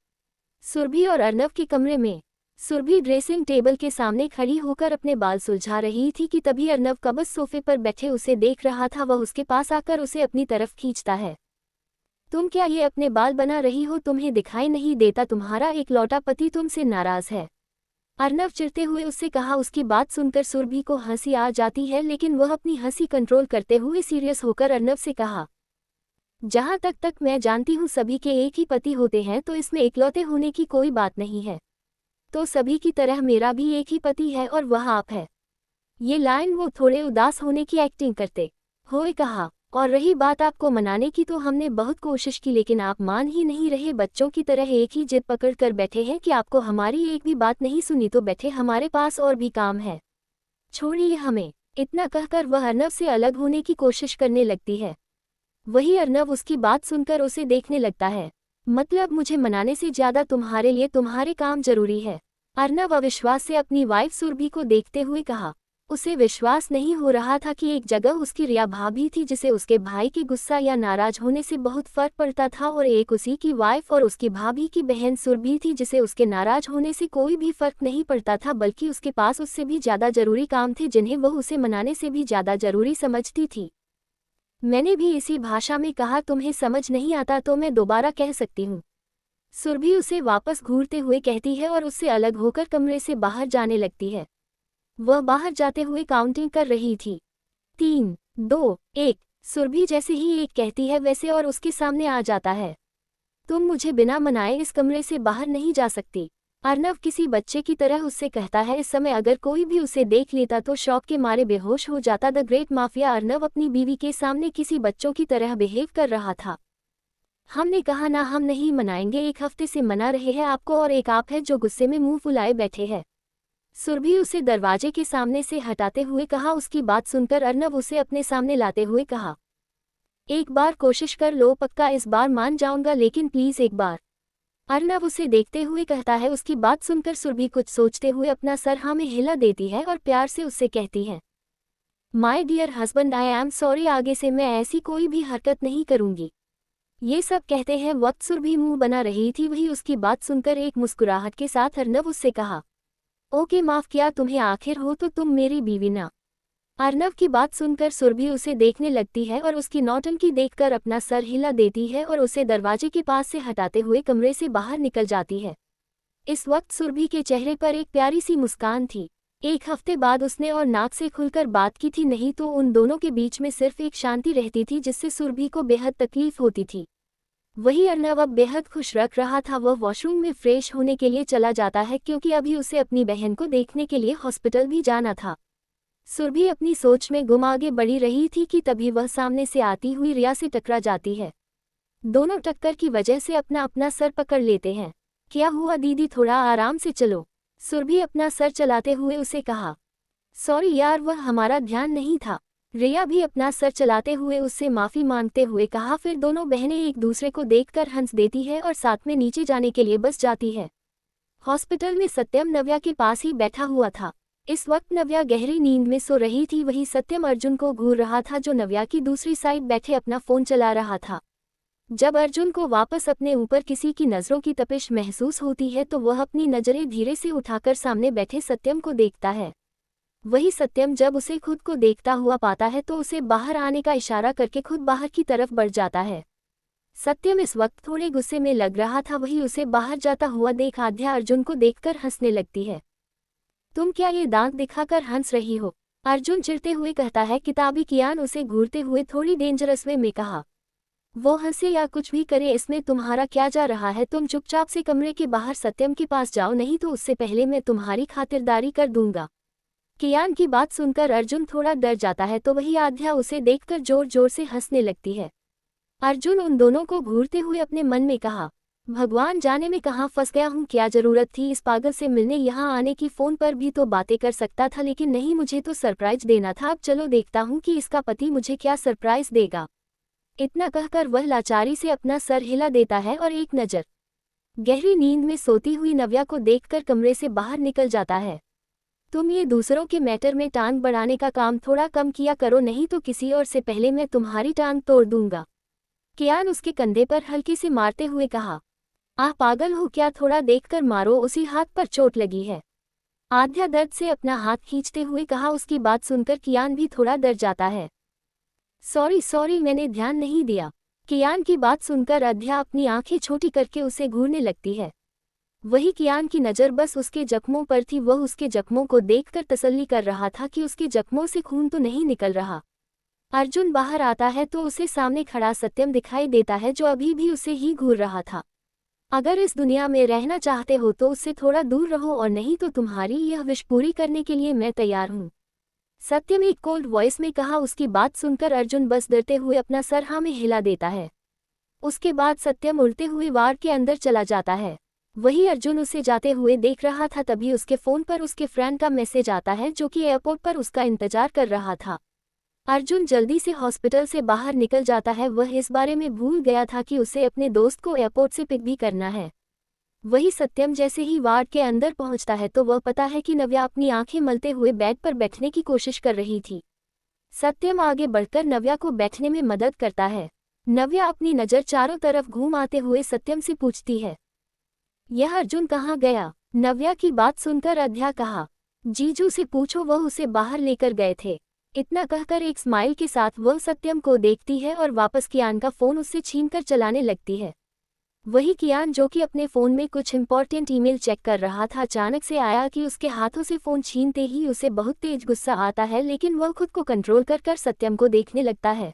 सुरभि और अर्नव के कमरे में। सुरभि ड्रेसिंग टेबल के सामने खड़ी होकर अपने बाल सुलझा रही थी कि तभी अर्नव का बस सोफे पर बैठे उसे देख रहा था। वह उसके पास आकर उसे अपनी तरफ खींचता है। तुम क्या ये अपने बाल बना रही हो? तुम्हें दिखाई नहीं देता तुम्हारा एकलौता पति तुमसे नाराज है? अर्नव चिढ़ते हुए उससे कहा। उसकी बात सुनकर सुरभि को हंसी आ जाती है, लेकिन वह अपनी हंसी कंट्रोल करते हुए सीरियस होकर अर्नव से कहा, जहां तक मैं जानती हूँ सभी के एक ही पति होते हैं, तो इसमें इकलौते होने की कोई बात नहीं है। तो सभी की तरह मेरा भी एक ही पति है और वह आप है। ये लाइन वो थोड़े उदास होने की एक्टिंग करते हुए कहा। और रही बात आपको मनाने की, तो हमने बहुत कोशिश की लेकिन आप मान ही नहीं रहे। बच्चों की तरह एक ही जिद पकड़ कर बैठे हैं कि आपको हमारी एक भी बात नहीं सुनी तो बैठे, हमारे पास और भी काम है, छोड़िए हमें। इतना कहकर वह अर्नव से अलग होने की कोशिश करने लगती है। वही अर्नव उसकी बात सुनकर उसे देखने लगता है। मतलब मुझे मनाने से ज्यादा तुम्हारे लिए तुम्हारे काम जरूरी है। अर्नव अविश्वास से अपनी वाइफ सुरभि को देखते हुए कहा। उसे विश्वास नहीं हो रहा था कि एक जगह उसकी रिया भाभी थी जिसे उसके भाई के गुस्सा या नाराज होने से बहुत फर्क पड़ता था, और एक उसी की वाइफ और उसकी भाभी की बहन सुरभि थी जिसे उसके नाराज होने से कोई भी फर्क नहीं पड़ता था, बल्कि उसके पास उससे भी ज्यादा जरूरी काम थे जिन्हें वह उसे मनाने से भी ज्यादा जरूरी समझती थी। मैंने भी इसी भाषा में कहा, तुम्हें समझ नहीं आता तो मैं दोबारा कह सकती हूँ। सुरभि उसे वापस घूरते हुए कहती है और उससे अलग होकर कमरे से बाहर जाने लगती है। वह बाहर जाते हुए काउंटिंग कर रही थी। 3, 2, 1। सुरभि जैसे ही एक कहती है वैसे और उसके सामने आ जाता है। तुम मुझे बिना मनाए इस कमरे से बाहर नहीं जा सकती, अर्नव किसी बच्चे की तरह उससे कहता है। इस समय अगर कोई भी उसे देख लेता तो शौक के मारे बेहोश हो जाता। द ग्रेट माफिया अर्नव अपनी बीवी के सामने किसी बच्चों की तरह बिहेव कर रहा था। हमने कहा ना, हम नहीं मनाएंगे, 1 हफ्ते से मना रहे हैं आपको, और एक आप है जो गुस्से में मुंह फुलाए बैठे हैं। सुरभि उसे दरवाजे के सामने से हटाते हुए कहा। उसकी बात सुनकर अर्नव उसे अपने सामने लाते हुए कहा, एक बार कोशिश कर लो, पक्का इस बार मान जाऊंगा, लेकिन प्लीज एक बार। अर्नव उसे देखते हुए कहता है। उसकी बात सुनकर सुरभि कुछ सोचते हुए अपना सर हाँ में हिला देती है और प्यार से उससे कहती है, my dear husband, I am sorry, आगे से मैं ऐसी कोई भी हरकत नहीं करूंगी। ये सब कहते हैं वक्त सुरभि मुंह बना रही थी। वही उसकी बात सुनकर एक मुस्कुराहट के साथ अर्नव उससे कहा, ओके माफ किया तुम्हें, आखिर हो तो तुम मेरी बीवी ना। अर्नव की बात सुनकर सुरभि उसे देखने लगती है और उसकी नौटंकी देखकर अपना सर हिला देती है और उसे दरवाजे के पास से हटाते हुए कमरे से बाहर निकल जाती है। इस वक्त सुरभि के चेहरे पर एक प्यारी सी मुस्कान थी। 1 हफ्ते बाद उसने और नाक से खुलकर बात की थी, नहीं तो उन दोनों के बीच में सिर्फ एक शांति रहती थी जिससे सुरभि को बेहद तकलीफ होती थी। वही अर्नव अब बेहद खुश रख रहा था। वह वॉशरूम में फ्रेश होने के लिए चला जाता है क्योंकि अभी उसे अपनी बहन को देखने के लिए हॉस्पिटल भी जाना था। सुरभि अपनी सोच में गुम आगे बढ़ी रही थी कि तभी वह सामने से आती हुई रिया से टकरा जाती है। दोनों टक्कर की वजह से अपना अपना सर पकड़ लेते हैं। क्या हुआ दीदी, थोड़ा आराम से चलो, सुरभि अपना सर चलाते हुए उसे कहा। सॉरी यार, वह हमारा ध्यान नहीं था, रिया भी अपना सर चलाते हुए उससे माफी मांगते हुए कहा। फिर दोनों बहनें एक दूसरे को देखकर हंस देती है और साथ में नीचे जाने के लिए बस जाती है। हॉस्पिटल में सत्यम नव्या के पास ही बैठा हुआ था। इस वक्त नव्या गहरी नींद में सो रही थी। वही सत्यम अर्जुन को घूर रहा था जो नव्या की दूसरी साइड बैठे अपना फोन चला रहा था। जब अर्जुन को वापस अपने ऊपर किसी की नजरों की तपिश महसूस होती है तो वह अपनी नजरें धीरे से उठाकर सामने बैठे सत्यम को देखता है। वही सत्यम जब उसे खुद को देखता हुआ पाता है तो उसे बाहर आने का इशारा करके खुद बाहर की तरफ बढ़ जाता है। सत्यम इस वक्त थोड़े गुस्से में लग रहा था। वही उसे बाहर जाता हुआ देख आध्या अर्जुन को देखकर हंसने लगती है। तुम क्या ये दांत दिखाकर हंस रही हो, अर्जुन चिढ़ते हुए कहता है। किताबी कियान उसे घूरते हुए थोड़ी डेंजरस वे में कहा। वो हंसे या कुछ भी करे, इसमें तुम्हारा क्या जा रहा है, तुम चुपचाप से कमरे के बाहर सत्यम के पास जाओ, नहीं तो उससे पहले मैं तुम्हारी खातिरदारी कर दूंगा। कियान की बात सुनकर अर्जुन थोड़ा डर जाता है तो वही आध्या उसे देखकर जोर जोर से हंसने लगती है। अर्जुन उन दोनों को घूरते हुए अपने मन में कहा, भगवान जाने में कहाँ फंस गया हूँ, क्या जरूरत थी इस पागल से मिलने यहाँ आने की, फोन पर भी तो बातें कर सकता था, लेकिन नहीं, मुझे तो सरप्राइज देना था। अब चलो देखता हूँ कि इसका पति मुझे क्या सरप्राइज देगा। इतना कहकर वह लाचारी से अपना सर हिला देता है और एक नजर गहरी नींद में सोती हुई नव्या को देखकर कमरे से बाहर निकल जाता है। तुम ये दूसरों के मैटर में टांग बढ़ाने का काम थोड़ा कम किया करो, नहीं तो किसी और से पहले मैं तुम्हारी टांग तोड़ दूंगा। कियान उसके कंधे पर हल्के से मारते हुए कहा। आह पागल हो क्या, थोड़ा देखकर मारो, उसी हाथ पर चोट लगी है। आध्या दर्द से अपना हाथ खींचते हुए कहा। उसकी बात सुनकर कियान भी थोड़ा डर जाता है। सॉरी सॉरी, मैंने ध्यान नहीं दिया। कियान की बात सुनकर आध्या अपनी आंखें छोटी करके उसे घूरने लगती है। वही कियान की नज़र बस उसके जख्मों पर थी। वह उसके जख्मों को देखकर तसल्ली कर रहा था कि उसके जख्मों से खून तो नहीं निकल रहा। अर्जुन बाहर आता है तो उसे सामने खड़ा सत्यम दिखाई देता है, जो अभी भी उसे ही घूर रहा था। अगर इस दुनिया में रहना चाहते हो तो उससे थोड़ा दूर रहो, और नहीं तो तुम्हारी यह विश पूरी करने के लिए मैं तैयार हूँ, सत्यम एक कोल्ड वॉइस में कहा। उसकी बात सुनकर अर्जुन बस डरते हुए अपना सर हाँ में हिला देता है। उसके बाद सत्यम उड़ते हुए वार्ड के अंदर चला जाता है। वही अर्जुन उसे जाते हुए देख रहा था, तभी उसके फ़ोन पर उसके फ्रेंड का मैसेज आता है, जो कि एयरपोर्ट पर उसका इंतजार कर रहा था। अर्जुन जल्दी से हॉस्पिटल से बाहर निकल जाता है। वह इस बारे में भूल गया था कि उसे अपने दोस्त को एयरपोर्ट से पिक भी करना है। वही सत्यम जैसे ही वार्ड के अंदर पहुंचता है तो वह पता है कि नव्या अपनी आंखें मलते हुए बेड पर बैठने की कोशिश कर रही थी। सत्यम आगे बढ़कर नव्या को बैठने में मदद करता है। नव्या अपनी नज़र चारों तरफ घूमाते हुए सत्यम से पूछती है, यह अर्जुन कहाँ गया? नव्या की बात सुनकर आध्या कहा, जीजू से पूछो, वह उसे बाहर लेकर गए थे। इतना कहकर एक स्माइल के साथ वह सत्यम को देखती है और वापस कियान का फ़ोन उससे छीनकर चलाने लगती है। वही कियान, जो कि अपने फ़ोन में कुछ इंपॉर्टेंट ईमेल चेक कर रहा था, अचानक से आया कि उसके हाथों से फ़ोन छीनते ही उसे बहुत तेज गुस्सा आता है, लेकिन वह खुद को कंट्रोल कर सत्यम को देखने लगता है।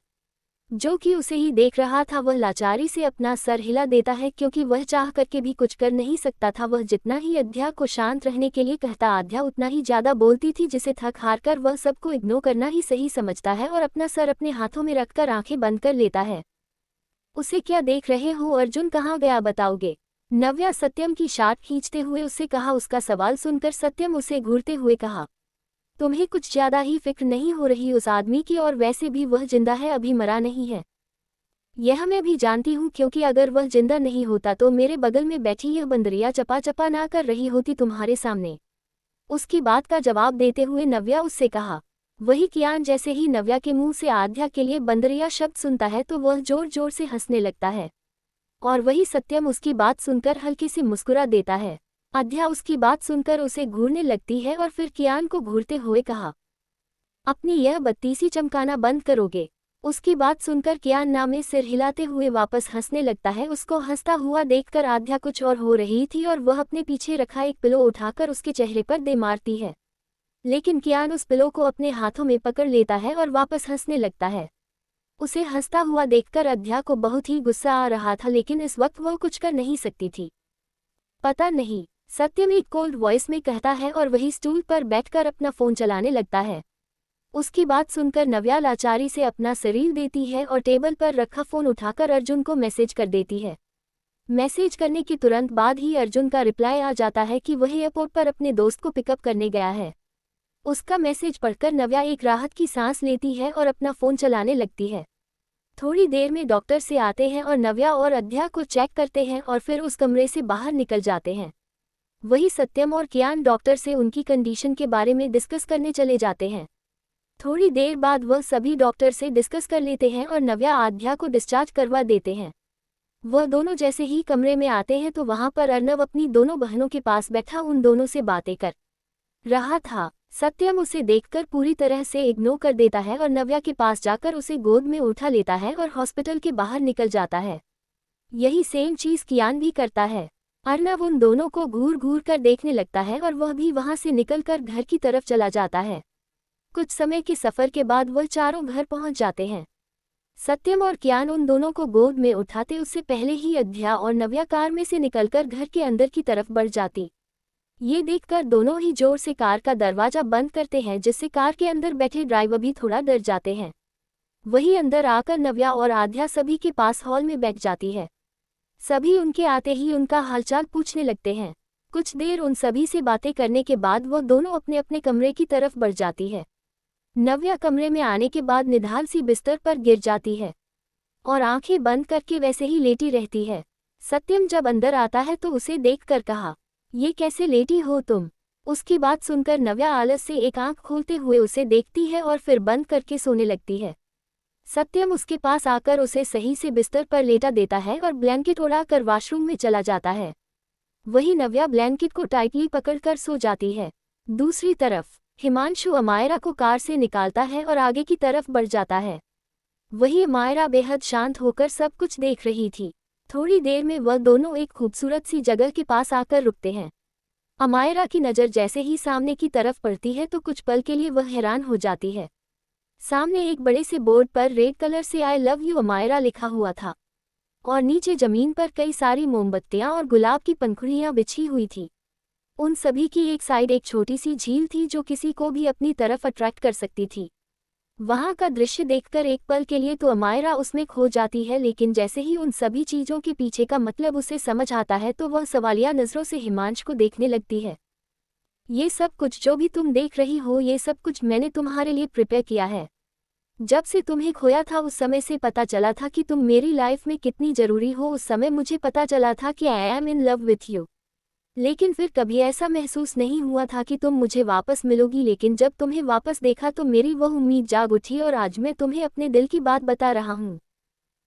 जो कि उसे ही देख रहा था वह लाचारी से अपना सर हिला देता है, क्योंकि वह चाह करके भी कुछ कर नहीं सकता था। वह जितना ही आध्या को शांत रहने के लिए कहता, आध्या उतना ही ज़्यादा बोलती थी, जिसे थक हार कर वह सबको इग्नोर करना ही सही समझता है और अपना सर अपने हाथों में रखकर आंखें बंद कर लेता है। उसे क्या देख रहे हो? अर्जुन कहाँ गया, बताओगे? नव्या सत्यम की शार्ट खींचते हुए उससे कहा। उसका सवाल सुनकर सत्यम उसे घूरते हुए कहा, तुम्हें कुछ ज्यादा ही फिक्र नहीं हो रही उस आदमी की, और वैसे भी वह जिंदा है, अभी मरा नहीं है। यह मैं भी जानती हूँ, क्योंकि अगर वह जिंदा नहीं होता तो मेरे बगल में बैठी यह बंदरिया चपा चपा ना कर रही होती तुम्हारे सामने। उसकी बात का जवाब देते हुए नव्या उससे कहा। वही कियान जैसे ही नव्या के मुंह से आध्या के लिए बंदरिया शब्द सुनता है तो वह जोर जोर से हंसने लगता है, और वही सत्यम उसकी बात सुनकर हल्के से मुस्कुरा देता है। आध्या उसकी बात सुनकर उसे घूरने लगती है और फिर कियान को घूरते हुए कहा, अपनी यह बत्तीसी चमकाना बंद करोगे? उसकी बात सुनकर कियान ना में सिर हिलाते हुए वापस हंसने लगता है। उसको हंसता हुआ देखकर आध्या कुछ और हो रही थी और वह अपने पीछे रखा एक पिलो उठाकर उसके चेहरे पर दे मारती है, लेकिन कियान उस पिलो को अपने हाथों में पकड़ लेता है और वापस हंसने लगता है। उसे हंसता हुआ देखकर आध्या को बहुत ही गुस्सा आ रहा था, लेकिन इस वक्त वह कुछ कर नहीं सकती थी। पता नहीं, सत्यम एक कोल्ड वॉइस में कहता है और वही स्टूल पर बैठकर अपना फ़ोन चलाने लगता है। उसकी बात सुनकर नव्या लाचारी से अपना शरीर देती है और टेबल पर रखा फ़ोन उठाकर अर्जुन को मैसेज कर देती है। मैसेज करने के तुरंत बाद ही अर्जुन का रिप्लाई आ जाता है कि वह एयरपोर्ट पर अपने दोस्त को पिकअप करने गया है। उसका मैसेज पढ़कर नव्या एक राहत की सांस लेती है और अपना फ़ोन चलाने लगती है। थोड़ी देर में डॉक्टर से आते हैं और नव्या और आध्या को चेक करते हैं और फिर उस कमरे से बाहर निकल जाते हैं। वही सत्यम और कियान डॉक्टर से उनकी कंडीशन के बारे में डिस्कस करने चले जाते हैं। थोड़ी देर बाद वह सभी डॉक्टर से डिस्कस कर लेते हैं और नव्या आध्या को डिस्चार्ज करवा देते हैं। वह दोनों जैसे ही कमरे में आते हैं तो वहां पर अर्नव अपनी दोनों बहनों के पास बैठा उन दोनों से बातें कर रहा था। सत्यम उसे देखकर पूरी तरह से इग्नोर कर देता है और नव्या के पास जाकर उसे गोद में उठा लेता है और हॉस्पिटल के बाहर निकल जाता है। यही सेम चीज़ कियान भी करता है। अर्नव उन दोनों को घूर घूर कर देखने लगता है और वह भी वहां से निकलकर घर की तरफ चला जाता है। कुछ समय के सफ़र के बाद वह चारों घर पहुंच जाते हैं। सत्यम और कियान उन दोनों को गोद में उठाते उससे पहले ही आध्या और नव्या कार में से निकलकर घर के अंदर की तरफ बढ़ जाती। ये देखकर दोनों ही जोर से कार का दरवाजा बंद करते हैं, जिससे कार के अंदर बैठे ड्राइवर भी थोड़ा डर जाते हैं। वही अंदर आकर नव्या और आध्या सभी के पास हॉल में बैठ जाती है। सभी उनके आते ही उनका हालचाल पूछने लगते हैं। कुछ देर उन सभी से बातें करने के बाद वह दोनों अपने अपने कमरे की तरफ बढ़ जाती है। नव्या कमरे में आने के बाद निढाल सी बिस्तर पर गिर जाती है और आंखें बंद करके वैसे ही लेटी रहती है। सत्यम जब अंदर आता है तो उसे देखकर कहा, ये कैसे लेटी हो तुम? उसकी बात सुनकर नव्या आलस से एक आंख खोलते हुए उसे देखती है और फिर बंद करके सोने लगती है। सत्यम उसके पास आकर उसे सही से बिस्तर पर लेटा देता है और ब्लैंकेट उड़ाकर वॉशरूम में चला जाता है। वही नव्या ब्लैंकेट को टाइटली पकड़कर सो जाती है। दूसरी तरफ हिमांशु अमायरा को कार से निकालता है और आगे की तरफ बढ़ जाता है। वही अमायरा बेहद शांत होकर सब कुछ देख रही थी। थोड़ी देर में वह दोनों एक खूबसूरत सी जगह के पास आकर रुकते हैं। अमायरा की नज़र जैसे ही सामने की तरफ पड़ती है तो कुछ पल के लिए वह हैरान हो जाती है। सामने एक बड़े से बोर्ड पर रेड कलर से आई लव यू अमायरा लिखा हुआ था और नीचे जमीन पर कई सारी मोमबत्तियां और गुलाब की पंखुड़ियां बिछी हुई थी। उन सभी की एक साइड एक छोटी सी झील थी जो किसी को भी अपनी तरफ अट्रैक्ट कर सकती थी। वहां का दृश्य देखकर एक पल के लिए तो अमायरा उसमें खो जाती है, लेकिन जैसे ही उन सभी चीजों के पीछे का मतलब उसे समझ आता है तो वह सवालिया नजरों से हिमांश को देखने लगती है। ये सब कुछ जो भी तुम देख रही हो, ये सब कुछ मैंने तुम्हारे लिए प्रिपेयर किया है। जब से तुम्हें खोया था उस समय से पता चला था कि तुम मेरी लाइफ में कितनी जरूरी हो। उस समय मुझे पता चला था कि I am in love with you, लेकिन फिर कभी ऐसा महसूस नहीं हुआ था कि तुम मुझे वापस मिलोगी। लेकिन जब तुम्हें वापस देखा तो मेरी वह उम्मीद जाग उठी और आज मैं तुम्हें अपने दिल की बात बता रहा हूँ।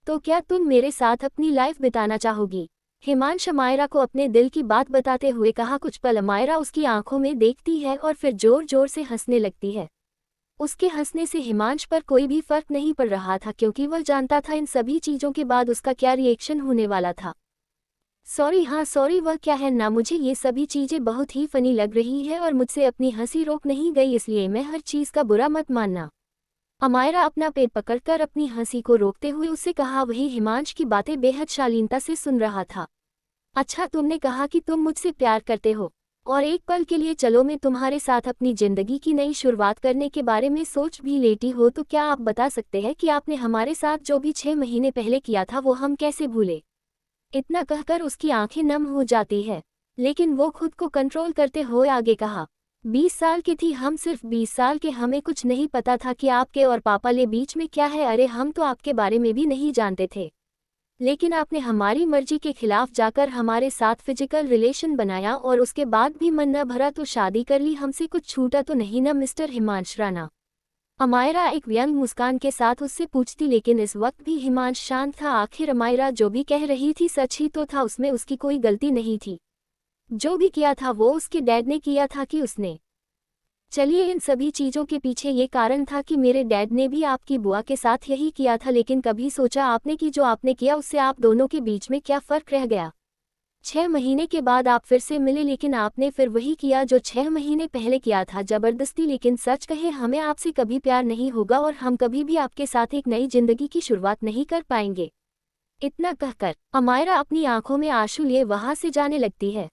तो क्या तुम मेरे साथ अपनी लाइफ बिताना चाहोगी? हिमांश अमायरा को अपने दिल की बात बताते हुए कहा। कुछ पल अमायरा उसकी आंखों में देखती है और फिर जोर जोर से हंसने लगती है। उसके हंसने से हिमांश पर कोई भी फर्क नहीं पड़ रहा था, क्योंकि वह जानता था इन सभी चीज़ों के बाद उसका क्या रिएक्शन होने वाला था। सॉरी, हाँ सॉरी, वह क्या है ना, मुझे ये सभी चीज़ें बहुत ही फनी लग रही है और मुझसे अपनी हंसी रोक नहीं गई, इसलिए मैं हर चीज़ का बुरा मत मानना। अमायरा अपना पेट पकड़कर अपनी हंसी को रोकते हुए उससे कहा। वही हिमांश की बातें बेहद शालीनता से सुन रहा था। अच्छा, तुमने कहा कि तुम मुझसे प्यार करते हो और एक पल के लिए चलो मैं तुम्हारे साथ अपनी जिंदगी की नई शुरुआत करने के बारे में सोच भी लेती हो, तो क्या आप बता सकते हैं कि आपने हमारे साथ जो भी 6 महीने पहले किया था वो हम कैसे भूले? इतना कहकर उसकी आंखें नम हो जाती है, लेकिन वो खुद को कंट्रोल करते हुए आगे कहा। 20 साल की थी हम, सिर्फ 20 साल के। हमें कुछ नहीं पता था कि आपके और पापा ले बीच में क्या है। अरे हम तो आपके बारे में भी नहीं जानते थे, लेकिन आपने हमारी मर्जी के खिलाफ जाकर हमारे साथ फिजिकल रिलेशन बनाया और उसके बाद भी मन न भरा तो शादी कर ली। हमसे कुछ छूटा तो नहीं ना मिस्टर हिमांश राणा? अमायरा एक व्यंग मुस्कान के साथ उससे पूछती, लेकिन इस वक्त भी हिमांश शांत था। आखिर अमायरा जो भी कह रही थी सच ही तो था, उसमें उसकी कोई गलती नहीं थी। जो भी किया था वो उसके डैड ने किया था कि उसने। चलिए, इन सभी चीज़ों के पीछे ये कारण था कि मेरे डैड ने भी आपकी बुआ के साथ यही किया था, लेकिन कभी सोचा आपने कि जो आपने किया उससे आप दोनों के बीच में क्या फ़र्क रह गया? 6 महीने के बाद आप फिर से मिले, लेकिन आपने फिर वही किया जो 6 महीने पहले किया था, ज़बरदस्ती। लेकिन सच कहे, हमें आपसे कभी प्यार नहीं होगा और हम कभी भी आपके साथ एक नई जिंदगी की शुरुआत नहीं कर पाएंगे। इतना कहकर अमायरा अपनी आंखों में आंसू लिए वहां से जाने लगती है।